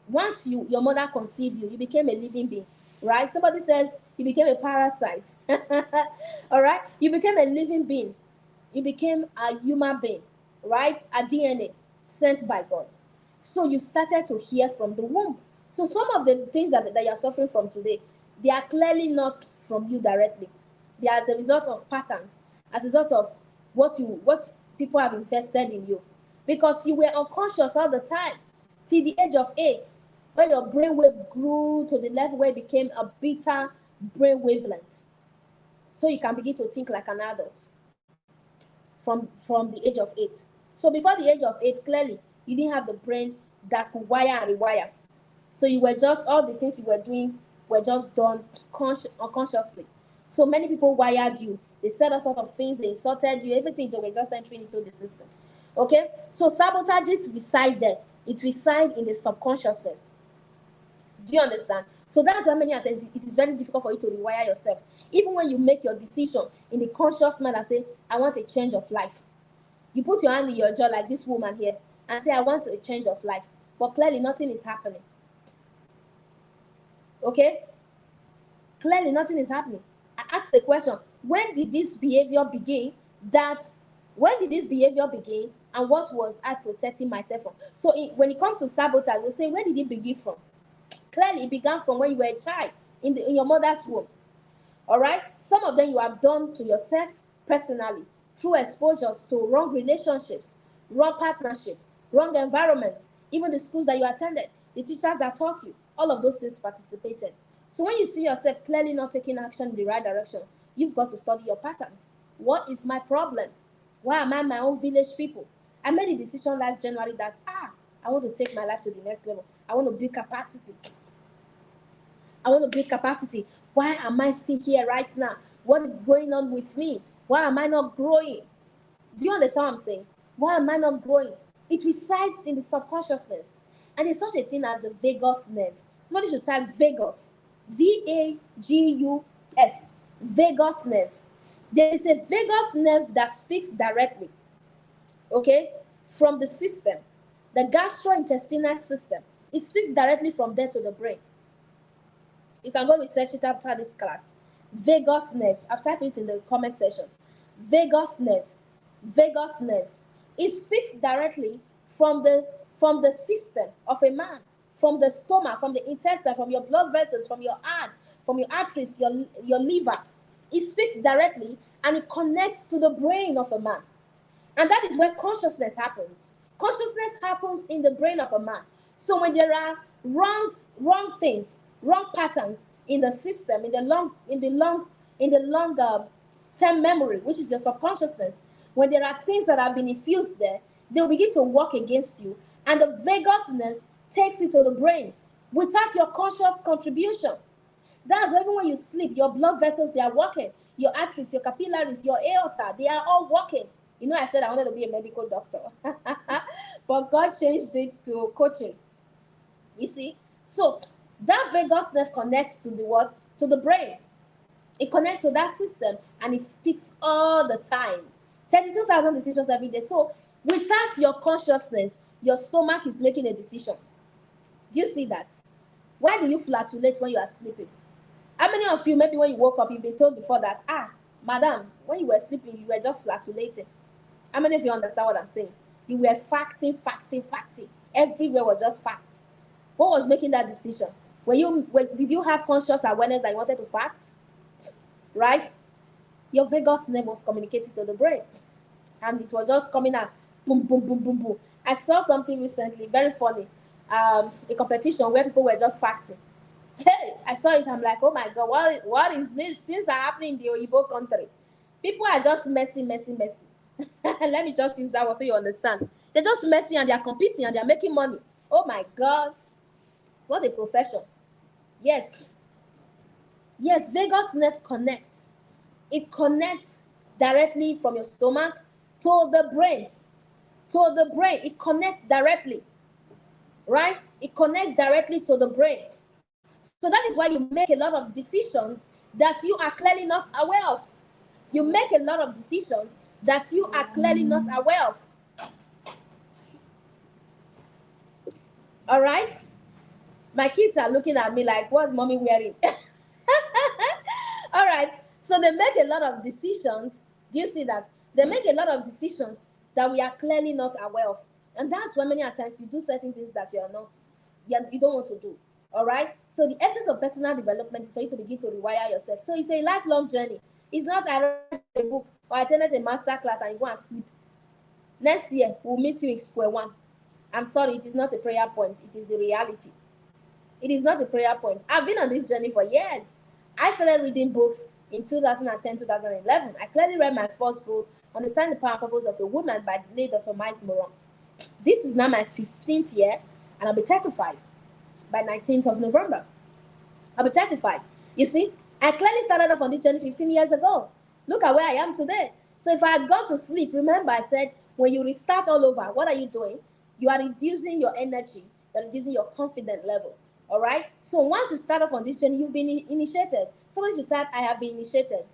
Once your mother conceived you, you became a living being. Right? Somebody says you became a parasite. All right? You became a living being. You became a human being. Right? A DNA sent by God. So you started to hear from the womb. So some of the things that you're suffering from today, they are clearly not from you directly. They are as a result of patterns, as a result of what people have invested in you. Because you were unconscious all the time till the age of 8, when your brainwave grew to the level where it became a beta brain wavelength. So you can begin to think like an adult from the age of 8. So before the age of 8, clearly, you didn't have the brain that could wire and rewire. So you were just, all the things you were doing were just done unconsciously. So many people wired you. They said all sorts of things. They insulted you. Everything, they were just entering into the system. Okay? So sabotages reside there. It resides in the subconsciousness. Do you understand? So that's why many times it is very difficult for you to rewire yourself. Even when you make your decision in the conscious mind and say, I want a change of life. You put your hand in your jaw like this woman here and say, I want a change of life. But clearly nothing is happening. Okay? Clearly nothing is happening. I asked the question, when did this behavior begin? When did this behavior begin? And what was I protecting myself from? So when it comes to sabotage, we'll say, where did it begin from? Clearly, it began from when you were a child in your mother's womb. All right? Some of them you have done to yourself personally through exposures to wrong relationships, wrong partnership, wrong environments, even the schools that you attended, the teachers that taught you, all of those things participated. So when you see yourself clearly not taking action in the right direction, you've got to study your patterns. What is my problem? Why am I my own village people? I made a decision last January that, I want to take my life to the next level. I want to build capacity. I want to build capacity. Why am I still here right now? What is going on with me? Why am I not growing? Do you understand what I'm saying? Why am I not growing? It resides in the subconsciousness. And there's such a thing as the vagus nerve. Somebody should type vagus. VAGUS. Vagus nerve. There is a vagus nerve that speaks directly, okay, from the system, the gastrointestinal system. It speaks directly from there to the brain. You can go research it after this class. Vagus nerve. I've typed it in the comment section. Vagus nerve. Vagus nerve. It speaks directly from the system of a man, from the stomach, from the intestine, from your blood vessels, from your heart, from your arteries, your liver. It speaks directly and it connects to the brain of a man. And that is where consciousness happens. Consciousness happens in the brain of a man. So when there are wrong things, wrong patterns in the system, in the long term memory, which is your subconsciousness, when there are things that have been infused there, they will begin to work against you. And the vagus nerve takes it to the brain without your conscious contribution. That's why even when you sleep, your blood vessels, they are working. Your arteries, your capillaries, your aorta, they are all working. You know, I said I wanted to be a medical doctor. But God changed it to coaching. You see? So that vagus nerve connects to the what? To the brain. It connects to that system and it speaks all the time. 32,000 decisions every day. So without your consciousness, your stomach is making a decision. Do you see that? Why do you flatulate when you are sleeping? How many of you, maybe when you woke up, you've been told before that, madam, when you were sleeping, you were just flatulating? How many of you understand what I'm saying? You were facting, facting, facting. Everywhere was just facts. What was making that decision? Did you have conscious awareness that you wanted to fact? Right? Your vagus nerve was communicating to the brain, and it was just coming out, boom, boom, boom, boom, boom. I saw something recently, very funny, a competition where people were just facting. Hey, I saw it. I'm like, oh my god, what is this? Things are happening in the Oyibo country. People are just messy, messy, messy. Let me just use that one so you understand. They're just messy and they're competing and they're making money. Oh my god, what a profession. Yes, yes, vagus nerve connects. It connects directly from your stomach to the brain. To the brain. It connects directly. Right? It connects directly to the brain. So that is why you make a lot of decisions that you are clearly not aware of. You make a lot of decisions that you are clearly not aware of. All right? My kids are looking at me like, what's mommy wearing? All right. So they make a lot of decisions. Do you see that? They make a lot of decisions that we are clearly not aware of. And that's why many times you do certain things that you don't want to do. All right. So the essence of personal development is for you to begin to rewire yourself. So it's a lifelong journey. It's not I read a book or I attended a master class and you go and sleep. Next year we'll meet you in square one. I'm sorry, it is not a prayer point. It is the reality. It is not a prayer point. I've been on this journey for years. I started reading books in 2010, 2011. I clearly read my first book, Understand the Power and Purpose of a Woman by the late Dr. Miles Moron. This is now my 15th year, and I'll be 35 by 19th of November. I'll be 35. You see, I clearly started off on this journey 15 years ago. Look at where I am today. So if I had gone to sleep, remember I said, when you restart all over, what are you doing? You are reducing your energy. You're reducing your confidence level. All right? So once you start off on this journey, you've been initiated. Somebody should type, I have been initiated.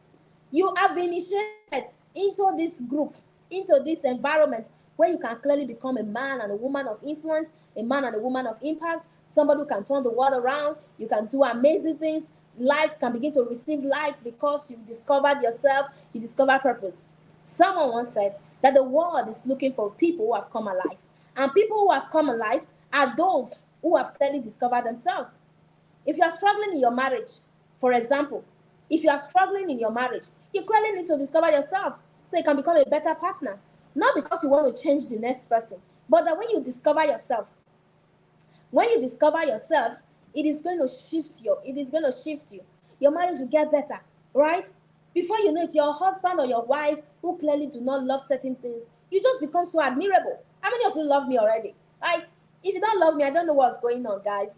You have been initiated into this group, into this environment where you can clearly become a man and a woman of influence, a man and a woman of impact, somebody who can turn the world around. You can do amazing things. Lives can begin to receive light because you discovered yourself, you discovered purpose. Someone once said that the world is looking for people who have come alive. And people who have come alive are those who have clearly discovered themselves. If you are struggling in your marriage, for example, if you are struggling in your marriage, you clearly need to discover yourself so you can become a better partner. Not because you want to change the next person, but that when you discover yourself, it is going to shift you. Your marriage will get better, right? Before you know it, your husband or your wife who clearly do not love certain things, you just become so admirable. How many of you love me already? Like, if you don't love me, I don't know what's going on, guys.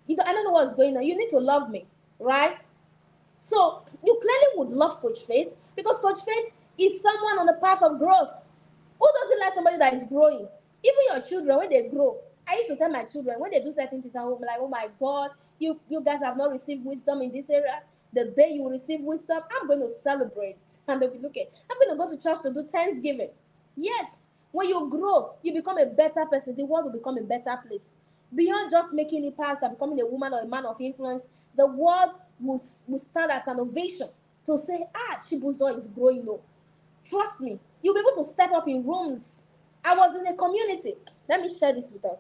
I don't know what's going on. You need to love me, right? So you clearly would love Coach Faith because Coach Faith is someone on the path of growth. Who doesn't like somebody that is growing? Even your children, when they grow, I used to tell my children when they do certain things, I'm like, oh my God, you guys have not received wisdom in this area. The day you receive wisdom, I'm going to celebrate. And they'll be looking. I'm going to go to church to do Thanksgiving. Yes, when you grow, you become a better person. The world will become a better place. Beyond just making impact and becoming a woman or a man of influence, the world will stand at an ovation to say, Chibuzo is growing up. Trust me, you'll be able to step up in rooms. I was in a community. Let me share this with us.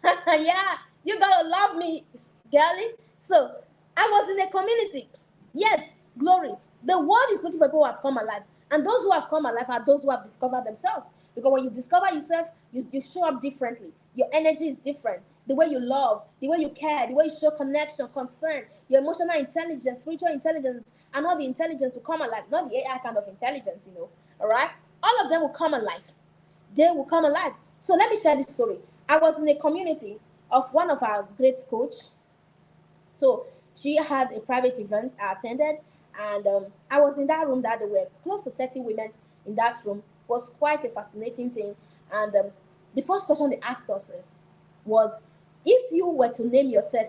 Yeah, you gotta love me, girlie. So, I was in a community. Yes, glory. The world is looking for people who have come alive. And those who have come alive are those who have discovered themselves. Because when you discover yourself, you show up differently. Your energy is different. The way you love, the way you care, the way you show connection, concern, your emotional intelligence, spiritual intelligence, and all the intelligence will come alive. Not the AI kind of intelligence, All right? All of them will come alive. They will come alive. So let me share this story. I was in a community of one of our great coach. So she had a private event I attended, and I was in that room that there were close to 30 women in that room. It was quite a fascinating thing. And the first question they asked us was, if you were to name yourself,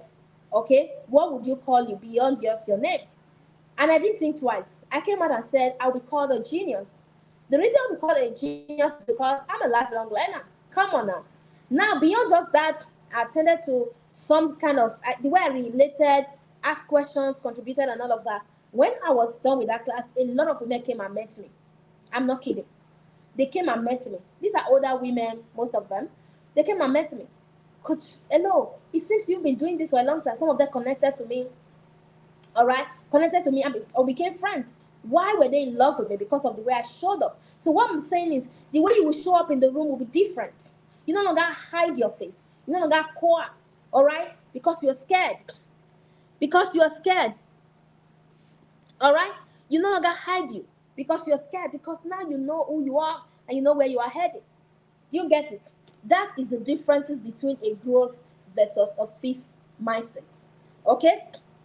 okay, what would you call you beyond just your name? And I didn't think twice. I came out and said, I'll be called a genius. The reason I'll be called a genius is because I'm a lifelong learner. Come on now. Now, beyond just that, I attended to some kind of, the way I related asked questions, contributed, and all of that. When I was done with that class, a lot of women came and met me. I'm not kidding. They came and met me. These are older women, most of them. They came and met me. Coach, hello, it seems you've been doing this for a long time. Some of them connected to me, all right, connected to me or became friends. Why were they in love with me? Because of the way I showed up. So what I'm saying is the way you will show up in the room will be different. You no longer hide your face. You no longer cower, all right, because you're scared. Because you're scared, all right. You no longer hide you because you're scared. Because now you know who you are and you know where you are headed. Do you get it? That is the differences between a growth versus a fixed mindset. Okay?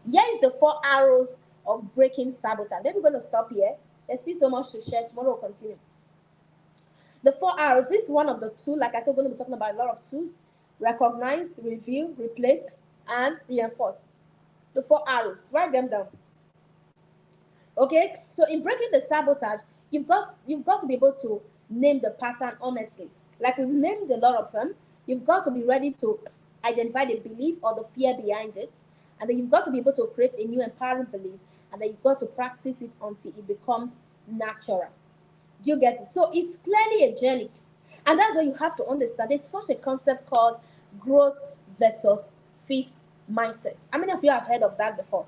Here is the 4 arrows of breaking sabotage. Maybe we're going to stop here. There's still so much to share. Tomorrow we'll continue. The 4 arrows. This is one of the two. Like I said, we're going to be talking about a lot of tools. Recognize, review, replace, and reinforce. The 4 arrows. Write them down. Okay? So in breaking the sabotage, you've got to be able to name the pattern honestly. Like we've named a lot of them. You've got to be ready to identify the belief or the fear behind it. And then you've got to be able to create a new empowering belief. And then you've got to practice it until it becomes natural. Do you get it? So it's clearly a journey. And that's what you have to understand. There's such a concept called growth versus fixed mindset. How many of you have heard of that before?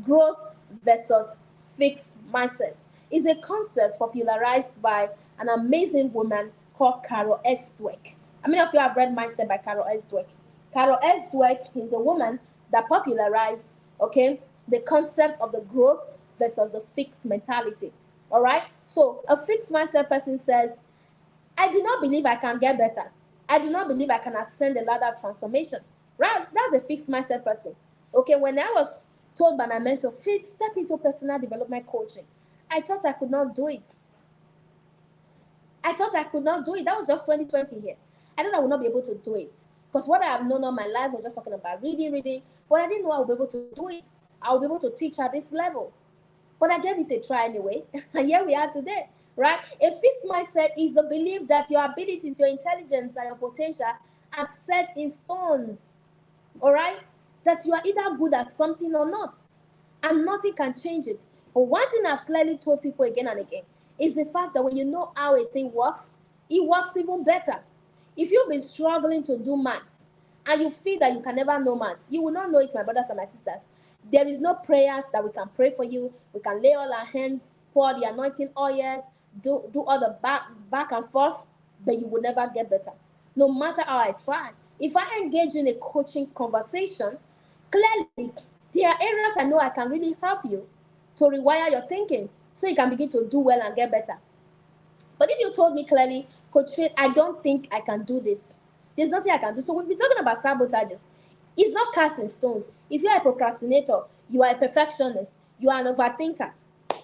Growth versus fixed mindset is a concept popularized by an amazing woman called Carol S. Dweck. How many of you have read Mindset by Carol S. Dweck? Carol S. Dweck is a woman that popularized, okay, the concept of the growth versus the fixed mentality. All right? So a fixed mindset person says, I do not believe I can get better. I do not believe I can ascend the ladder of transformation. Right? That's a fixed mindset person. Okay, when I was told by my mentor, Faith, step into personal development coaching, I thought I could not do it. I thought I could not do it. That was just 2020 here. I thought I would not be able to do it. Because what I have known all my life was just talking about reading. But I didn't know I would be able to do it. I would be able to teach at this level. But I gave it a try anyway. And here we are today. Right? A fixed mindset is the belief that your abilities, your intelligence, and your potential are set in stones. All right? That you are either good at something or not. And nothing can change it. But one thing I've clearly told people again and again is the fact that when you know how a thing works, it works even better. If you've been struggling to do maths and you feel that you can never know maths, you will not know it, my brothers and my sisters. There is no prayers that we can pray for you. We can lay all our hands, pour the anointing oils, do all the back and forth, but you will never get better. No matter how I try. If I engage in a coaching conversation, clearly there are areas I know I can really help you to rewire your thinking so you can begin to do well and get better. But if you told me clearly, Coach Faith, I don't think I can do this, there's nothing I can do. So we'll be talking about sabotages. It's not casting stones. If you're a procrastinator, you are a perfectionist, you are an overthinker,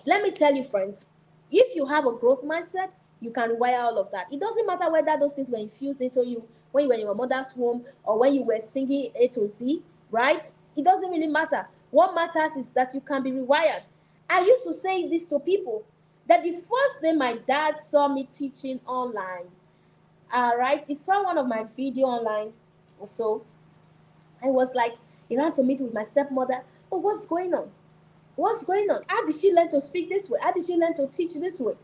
let me tell you, friends, if you have a growth mindset, you can rewire all of that. It doesn't matter whether those things were infused into you when you were in your mother's womb or when you were singing A to Z, right? It doesn't really matter. What matters is that you can be rewired. I used to say this to people that the first day my dad saw me teaching online, right? He saw one of my video online or so. I was like, he ran to meet with my stepmother. Oh, what's going on? What's going on? How did she learn to speak this way? How did she learn to teach this way?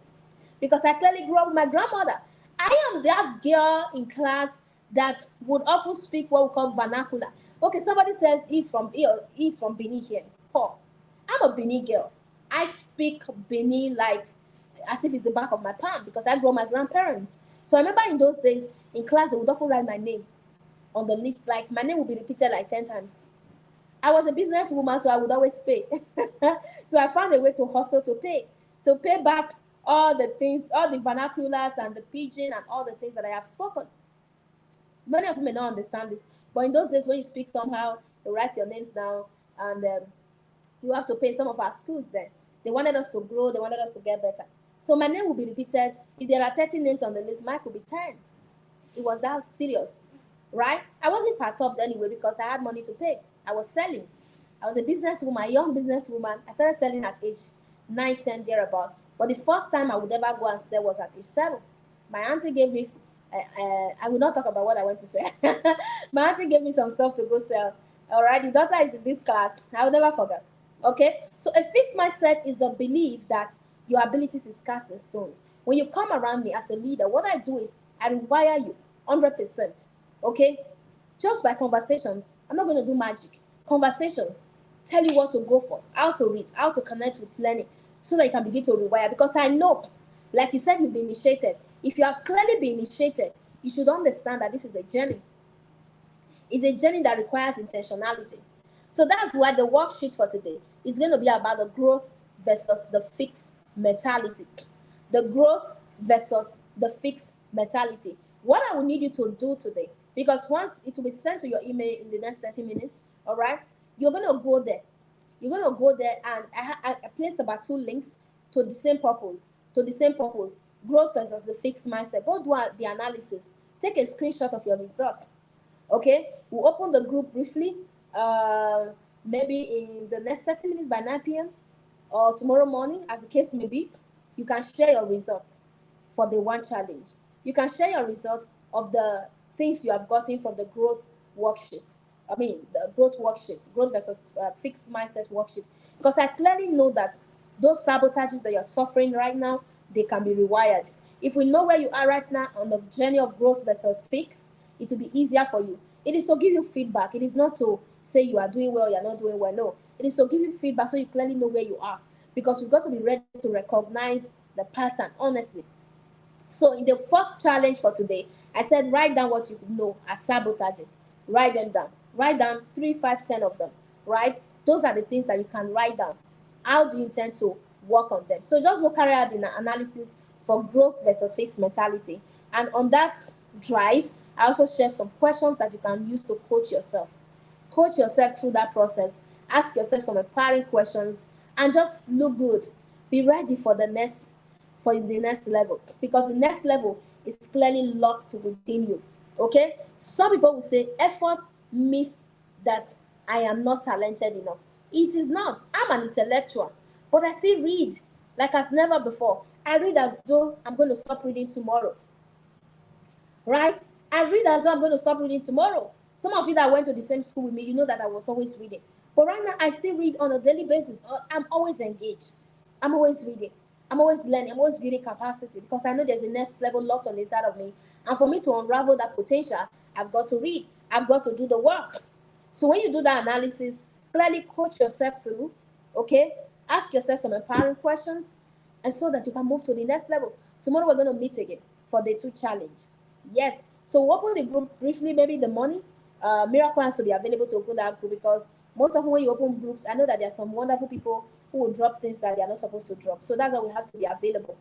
Because I clearly grew up with my grandmother. I am that girl in class that would often speak what we call vernacular. Okay, somebody says he's from Benin here. Paul, I'm a Benin girl. I speak Benin like as if it's the back of my palm because I grew up with my grandparents. So I remember in those days in class they would often write my name on the list. Like my name would be repeated like 10 times. I was a businesswoman, so I would always pay. So I found a way to hustle to pay back all the things, all the vernaculars and the pidgin and all the things that I have spoken. Many of you may not understand this, but in those days when you speak somehow, you write your names down and you have to pay. Some of our schools then. They wanted us to grow, they wanted us to get better. So my name will be repeated. If there are 30 names on the list, mine could be 10. It was that serious, right? I wasn't perturbed anyway because I had money to pay. I was selling. I was a businesswoman, a young businesswoman. I started selling at age 9, 10, thereabout. But the first time I would ever go and sell was at age 7. My auntie gave me, I will not talk about what I went to sell. My auntie gave me some stuff to go sell All right, the daughter is in this class. I will never forget. Okay, so a fixed mindset is a belief that your abilities is cast in stones. When you come around me as a leader, what I do is I rewire you 100%. Okay, just by conversations. I'm not going to do magic. Conversations tell you what to go for, how to read, how to connect with learning, so that you can begin to rewire. Because I know, like you said, you've been initiated. If you have clearly been initiated, you should understand that this is a journey. It's a journey that requires intentionality. So that's why the worksheet for today is going to be about the growth versus the fixed mentality. The growth versus the fixed mentality. What I will need you to do today, because once it will be sent to your email in the next 30 minutes, all right, you're going to go there. You're going to go there, and I placed about 2 links to the same purpose. To the same purpose. Growth versus the fixed mindset. Go do the analysis. Take a screenshot of your result. Okay, we'll open the group briefly, uh, maybe in the next 30 minutes by 9 p.m. or tomorrow morning, as the case may be. You can share your results for the one challenge. You can share your results of the things you have gotten from the growth worksheet. I mean, the growth worksheet, growth versus fixed mindset worksheet. Because I clearly know that those sabotages that you're suffering right now, they can be rewired. If we know where you are right now on the journey of growth versus fix, it will be easier for you. It is to give you feedback. It is not to say you are doing well, you're not doing well. No. It is to give you feedback so you clearly know where you are. Because we've got to be ready to recognize the pattern, honestly. So in the first challenge for today, I said write down what you know as sabotages. Write them down. Write down 3, 5, 10 of them. Right? Those are the things that you can write down. How do you intend to work on them? So just go carry out the analysis for growth versus fixed mentality. And on that drive, I also share some questions that you can use to coach yourself. Coach yourself through that process. Ask yourself some empowering questions and just look good. Be ready for the next level, because the next level is clearly locked within you. Okay? Some people will say effort means that I am not talented enough. It is not. I'm an intellectual, but I still read like as never before. I read as though I'm going to stop reading tomorrow. Right? I read as though I'm going to stop reading tomorrow. Some of you that went to the same school with me, you know that I was always reading. But right now, I still read on a daily basis. I'm always engaged. I'm always reading. I'm always learning. I'm always building capacity, because I know there's a next level locked on the inside of me. And for me to unravel that potential, I've got to read. I've got to do the work. So when you do that analysis, clearly coach yourself through, okay? Ask yourself some empowering questions, and so that you can move to the next level. Tomorrow we're going to meet again for the 2 challenge. Yes. So we'll open the group briefly, maybe in the morning. Miracle has to be available to open that group, because most often when you open groups, I know that there are some wonderful people who will drop things that they are not supposed to drop. So that's why we have to be available.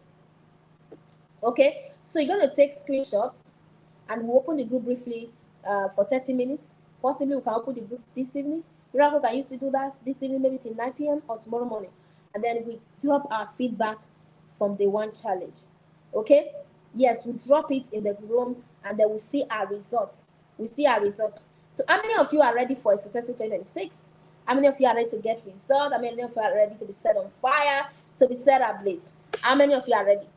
Okay. So you're going to take screenshots, and we'll open the group briefly for 30 minutes. Possibly we can open the group this evening. Miracle can used to do that this evening, maybe till 9 p.m. or tomorrow morning. And then we drop our feedback from the one challenge. Okay? Yes, we drop it in the room, and then we see our results. We see our results. So how many of you are ready for a successful 2026? How many of you are ready to get results? How many of you are ready to be set on fire, to be set ablaze? How many of you are ready?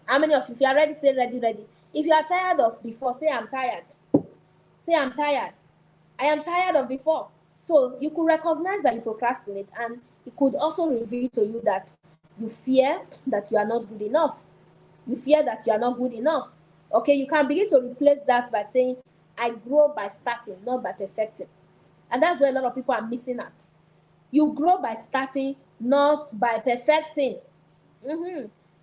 How many of you, if you are ready, say ready, ready. If you are tired of before, say I'm tired. Say I'm tired. I am tired of before. So you could recognize that you procrastinate, and it could also reveal to you that you fear that you are not good enough. You fear that you are not good enough. Okay, you can begin to replace that by saying, I grow by starting, not by perfecting. And that's where a lot of people are missing out. You grow by starting, not by perfecting.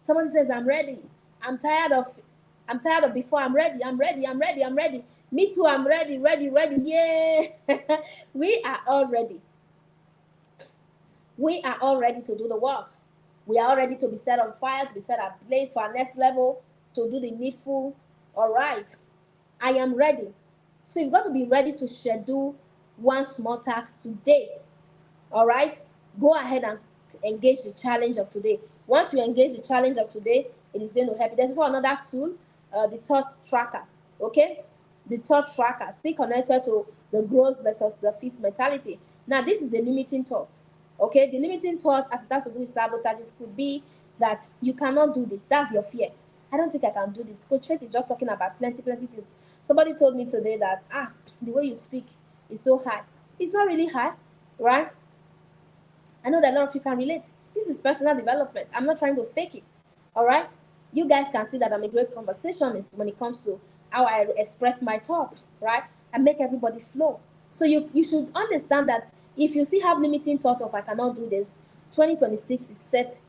Someone says, I'm ready. I'm tired of before. I'm ready. I'm ready. I'm ready. I'm ready. Me too. I'm ready. Ready. Ready. Yeah. We are all ready. We are all ready to do the work. We are all ready to be set on fire, to be set ablaze for our next level, to do the needful. All right. I am ready. So you've got to be ready to schedule one small task today. All right. Go ahead and engage the challenge of today. Once you engage the challenge of today, it is going to help you. There's also another tool, the thought tracker. Okay. The thought tracker. Stay connected to the growth versus the fixed mentality. Now, this is a limiting thought. Okay. The limiting thought, as it has to do with sabotages, could be that you cannot do this. That's your fear. I don't think I can do this. Coach Faith is just talking about plenty things. Somebody told me today that the way you speak is so high. It's not really hard, right? I know that a lot of you can relate. This is personal development. I'm not trying to fake it. All right? You guys can see that I'm a great conversationist when it comes to how I express my thoughts, right? I make everybody flow. So you should understand that if you still have limiting thought of I cannot do this, 2026 is set,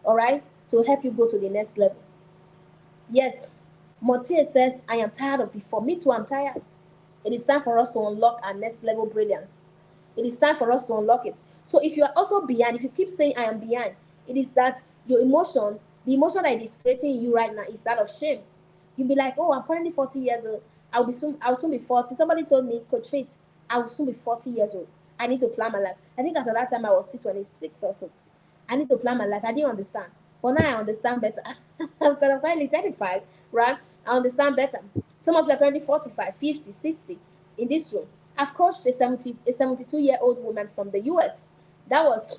all right, to help you go to the next level. Yes, Motier says, I am tired of before. Me too, I'm tired. It is time for us to unlock our next level brilliance. It is time for us to unlock it. So if you are also behind, if you keep saying I am behind, it is that your emotion, the emotion that is creating in you right now is that of shame. You'll be like, oh, I'm currently 40 years old. I'll soon be 40. Somebody told me, Coach Faith, I will soon be 40 years old. I need to plan my life. I think as at that time I was still 26 or so. I need to plan my life. I didn't understand. But now I understand better. Because I'm currently 35, right? I understand better. Some of you are currently 45, 50, 60 in this room. I've coached a 72-year-old woman from the US. That was,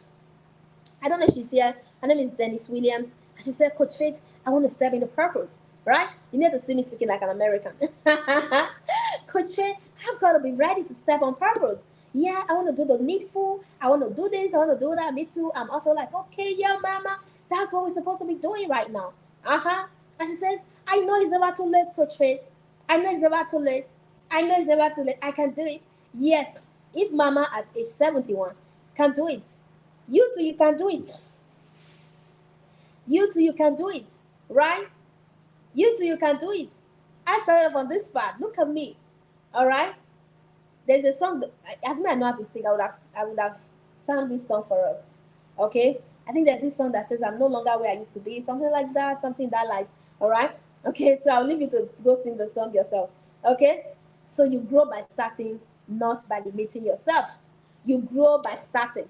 I don't know if she's here. Her name is Dennis Williams. And she said, Coach Faith, I want to step into purpose. Right? You need to see me speaking like an American. Coach Faith, I've got to be ready to step on purpose. Yeah, I want to do the needful. I want to do this. I want to do that. Me too. I'm also like, okay, yeah, mama. That's what we're supposed to be doing right now. Uh-huh. And she says, I know it's never too late, Coach Faith. I know it's never too late. I know it's never too late. I can do it. Yes. If mama at age 71 can do it, you too, you can do it. You too, you can do it. Right? You too, you can do it. I started off on this part. Look at me. All right? There's a song that, as me I know how to sing, I would have sung this song for us. Okay? I think there's this song that says I'm no longer where I used to be, something like that, something that like, all right? Okay, so I'll leave you to go sing the song yourself. Okay? So you grow by starting, not by limiting yourself. You grow by starting.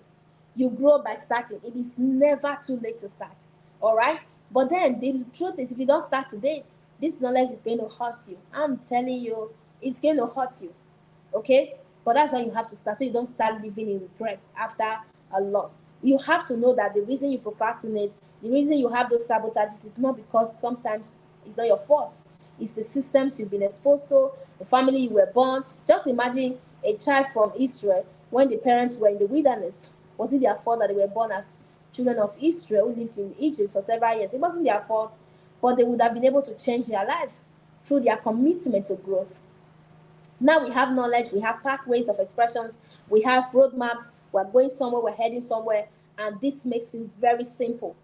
You grow by starting. It is never too late to start. All right? But then the truth is, if you don't start today, this knowledge is going to hurt you. I'm telling you, it's going to hurt you. Okay? But that's why you have to start, so you don't start living in regret after a lot. You have to know that the reason you procrastinate, the reason you have those sabotages is not because sometimes it's not your fault. It's the systems you've been exposed to, the family you were born. Just imagine a child from Israel when the parents were in the wilderness. Was it their fault that they were born as children of Israel who lived in Egypt for several years? It wasn't their fault, but they would have been able to change their lives through their commitment to growth. Now we have knowledge, we have pathways of expressions, we have roadmaps, we're going somewhere, we're heading somewhere, and this makes it very simple.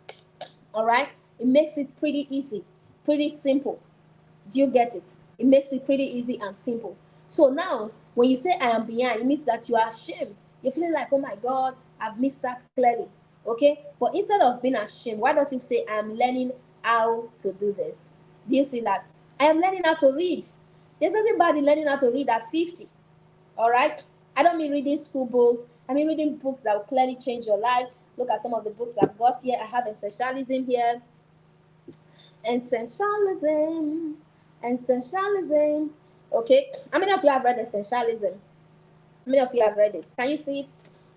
All right? It makes it pretty easy, pretty simple. Do you get it? It makes it pretty easy and simple. So now, when you say I am behind, it means that you are ashamed. You're feeling like, oh my God, I've missed that clearly. Okay? But instead of being ashamed, why don't you say, I am learning how to do this? Do you see that? I am learning how to read. There's nothing bad in learning how to read at 50. All right? I don't mean reading school books. I mean reading books that will clearly change your life. Look at some of the books I've got here. I have Essentialism here. Essentialism. Essentialism. Okay? How many of you have read Essentialism? How many of you have read it? Can you see it?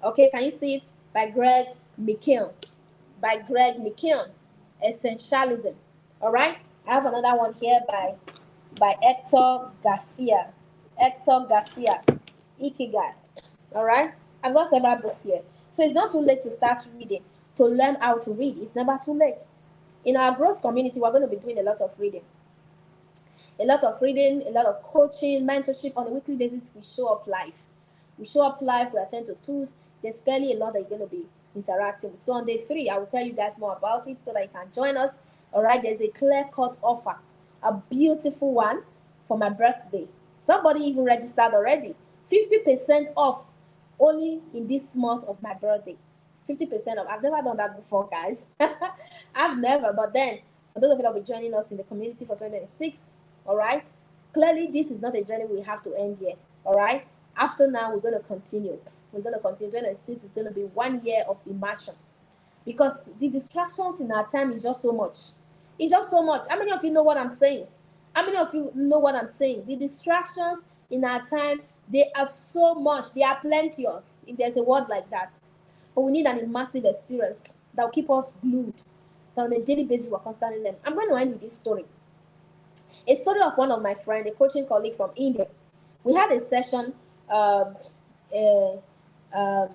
Okay, can you see it? By Greg McKeown. By Greg McKeown. Essentialism. All right? I have another one here by Hector Garcia. Hector Garcia. Ikigai. All right? I've got several books here. So it's not too late to start reading, to learn how to read. It's never too late. In our growth community, we're going to be doing a lot of reading. A lot of reading, a lot of coaching, mentorship on a weekly basis. We show up live. We show up live, we attend to tools. There's clearly a lot that you're going to be interacting with. So on day 3, I will tell you guys more about it so that you can join us. All right, there's a clear-cut offer, a beautiful one for my birthday. Somebody even registered already. 50% off only in this month of my birthday. 50% off. I've never done that before, guys. I've never. But then, for those of you that will be joining us in the community for 2026, all right, clearly this is not a journey we have to end here. All right, after now, we're going to continue. We're going to continue. 2026 is going to be 1 year of immersion because the distractions in our time is just so much. It's just so much. How many of you know what I'm saying? How many of you know what I'm saying? The distractions in our time, they are so much. They are plenteous, if there's a word like that. But we need an immersive experience that will keep us glued. That on a daily basis, we're constantly learning. I'm going to end with this story. A story of one of my friends, a coaching colleague from India. We had a session um,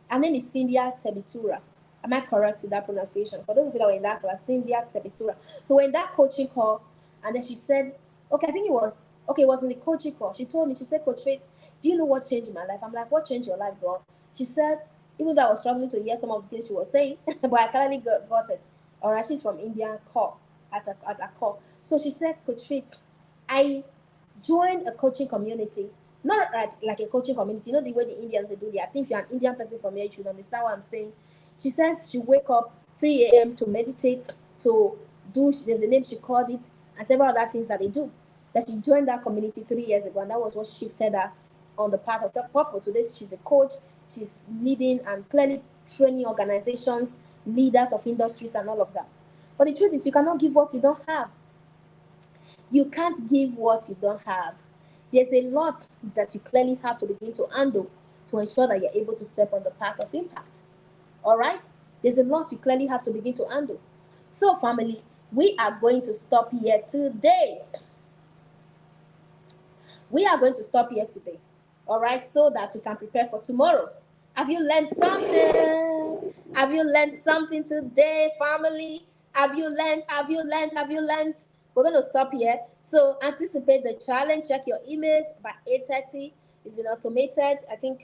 her name is Cynthia Tebitura. Am I correct with that pronunciation? For those of you that were in that class, Cynthia Tebitura. So we're in that coaching call, and then she said, okay, I think it was in the coaching call. She told me, she said, Coach Faith, do you know what changed my life? I'm like, what changed your life, girl? She said, even though I was struggling to hear some of the things she was saying, but I clearly got it. All right, she's from India call at a call. So she said, Coach Faith, I joined a coaching community, not like a coaching community. You know the way the Indians they do their thing. If you're an Indian person from here, you should understand what I'm saying. She says she wake up 3 a.m. to meditate, to do. There's a name she called it, and several other things that they do. That she joined that community 3 years ago, and that was what shifted her on the path of purpose. Today she's a coach. She's leading and clearly training organizations, leaders of industries, and all of that. But the truth is, you cannot give what you don't have. You can't give what you don't have. There's a lot that you clearly have to begin to handle to ensure that you're able to step on the path of impact. All right? There's a lot you clearly have to begin to handle. So, family, we are going to stop here today. We are going to stop here today. All right? So that we can prepare for tomorrow. Have you learned something? Have you learned something today, family? Have you learned? Have you learned? Have you learned? We're going to stop here. So anticipate the challenge. Check your emails by 8:30. It's been automated. I think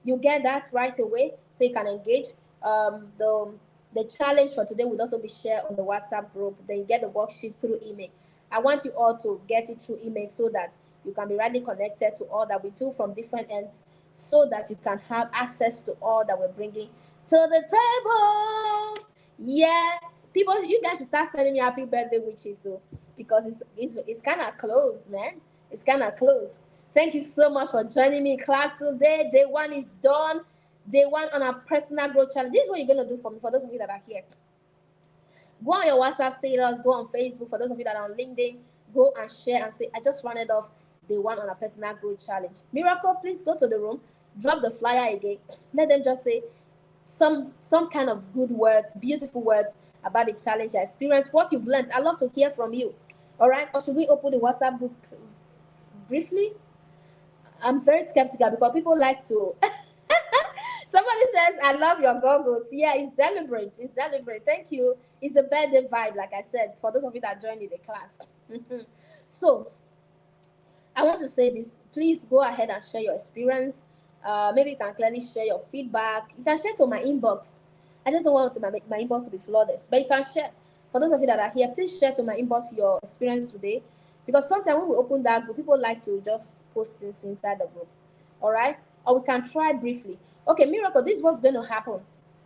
you get that right away so you can engage. The challenge for today would also be shared on the WhatsApp group. Then you get the worksheet through email. I want you all to get it through email so that you can be rightly connected to all that we do from different ends so that you can have access to all that we're bringing to the table. Yeah, people, you guys should start sending me happy birthday wishes, so because it's kind of close, man. It's kind of close. Thank you so much for joining me in class today. Day one is done. Day one on our personal growth challenge. This is what you're gonna do for me. For those of you that are here, go on your WhatsApp status, go on Facebook. For those of you that are on LinkedIn, go and share and say, I just rounded off day one on a personal growth challenge. Miracle, please go to the room, drop the flyer again. Let them just say some kind of good words, beautiful words about the challenge I experienced, what you've learned. I love to hear from you. All right, or should we open the WhatsApp group briefly? I'm very skeptical because people like to. Somebody says, I love your goggles. Yeah, it's deliberate. It's deliberate. Thank you. It's a birthday vibe, like I said, for those of you that joined in the class. So, I want to say this. Please go ahead and share your experience. Maybe you can clearly share your feedback. You can share to my inbox. I just don't want my inbox to be flooded. But you can share. For those of you that are here, please share to my inbox your experience today. Because sometimes when we open that group, people like to just post things inside the group. All right? Or we can try briefly. Okay, Miracle, this is what's going to happen.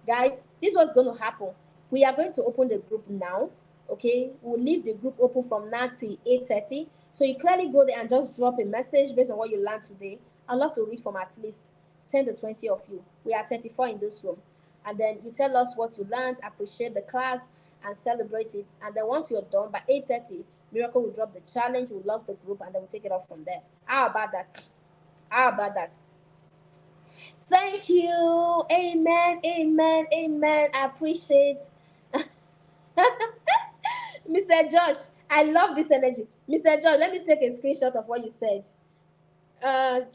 Guys, this is what's going to happen. We are going to open the group now. Okay? We'll leave the group open from now till 8:30. So you clearly go there and just drop a message based on what you learned today. I'd love to read from at least 10 to 20 of you. We are 34 in this room. And then you tell us what you learned, appreciate the class, and celebrate it. And then once you're done, by 8:30, Miracle will drop the challenge, we'll log the group, and then we'll take it off from there. How about that? How about that? Thank you. Amen. Amen. Amen. I appreciate Mr. Josh. I love this energy. Mr. Josh, let me take a screenshot of what you said.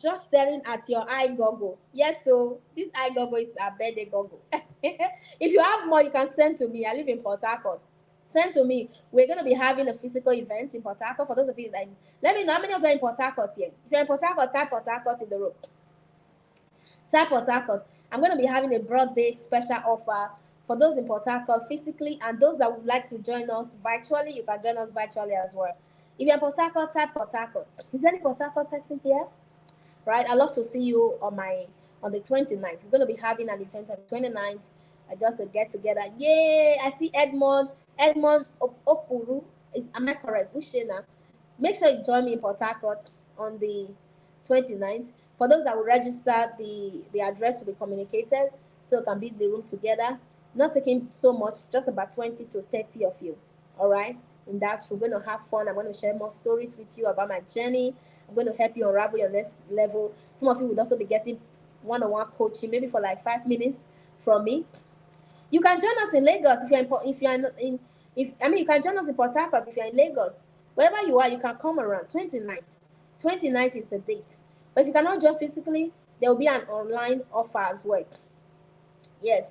Just staring at your eye goggle. Yes, so this eye goggle is a birthday goggle. If you have more, you can send to me. I live in Port Harcourt. Send to me. We're going to be having a physical event in Port Harcourt. For those of you that, let me know how many of you are in Port Harcourt here. If you're in Port Harcourt, type Port Harcourt in the room. Type Port Harcourt. I'm going to be having a birthday special offer for those in Port Harcourt physically, and those that would like to join us virtually, you can join us virtually as well. If you're in Port Harcourt, type Port Harcourt. Is there any Port Harcourt person here? Right? I'd love to see you on the 29th. We're going to be having an event on the 29th, just a get together. Yay! I see Edmond Opuru. Am I correct? Ushena. Make sure you join me in Port Harcourt on the 29th. For those that will register, the address will be communicated so we can be in the room together. Not taking so much, just about 20 to 30 of you. All right? In that, we're going to have fun. I'm going to share more stories with you about my journey. I'm going to help you unravel your next level. Some of you would also be getting one-on-one coaching, maybe for like 5 minutes from me. You can join us in Lagos you can join us in Port Harcourt if you're in Lagos. Wherever you are, you can come around. 29th is the date. But if you cannot join physically, There will be an online offer as well. Yes,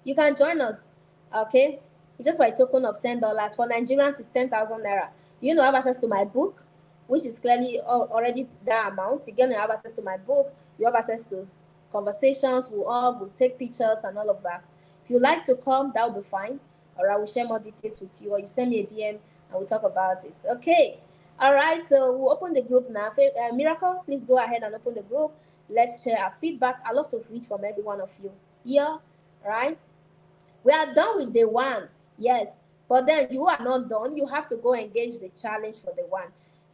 you can join us. Okay, it's just for a token of $10. For Nigerians, it's 10,000 naira. You know, have access to my book, which is clearly already that amount. You're gonna have access to my book. You have access to conversations. We'll take pictures and all of that. If you like to come, that will be fine. Or I will share more details with you, or you send me a DM and we'll talk about it. Okay. All right. So we'll open the group now. Miracle, please go ahead and open the group. Let's share our feedback. I love to read from every one of you. Yeah, right? We are done with day one. Yes. But then you are not done. You have to go engage the challenge for the one.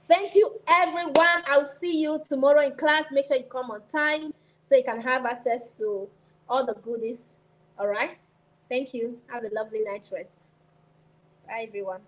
Thank you, everyone. I'll see you tomorrow in class. Make sure you come on time so you can have access to all the goodies. All right. Thank you. Have a lovely night rest. Bye, everyone.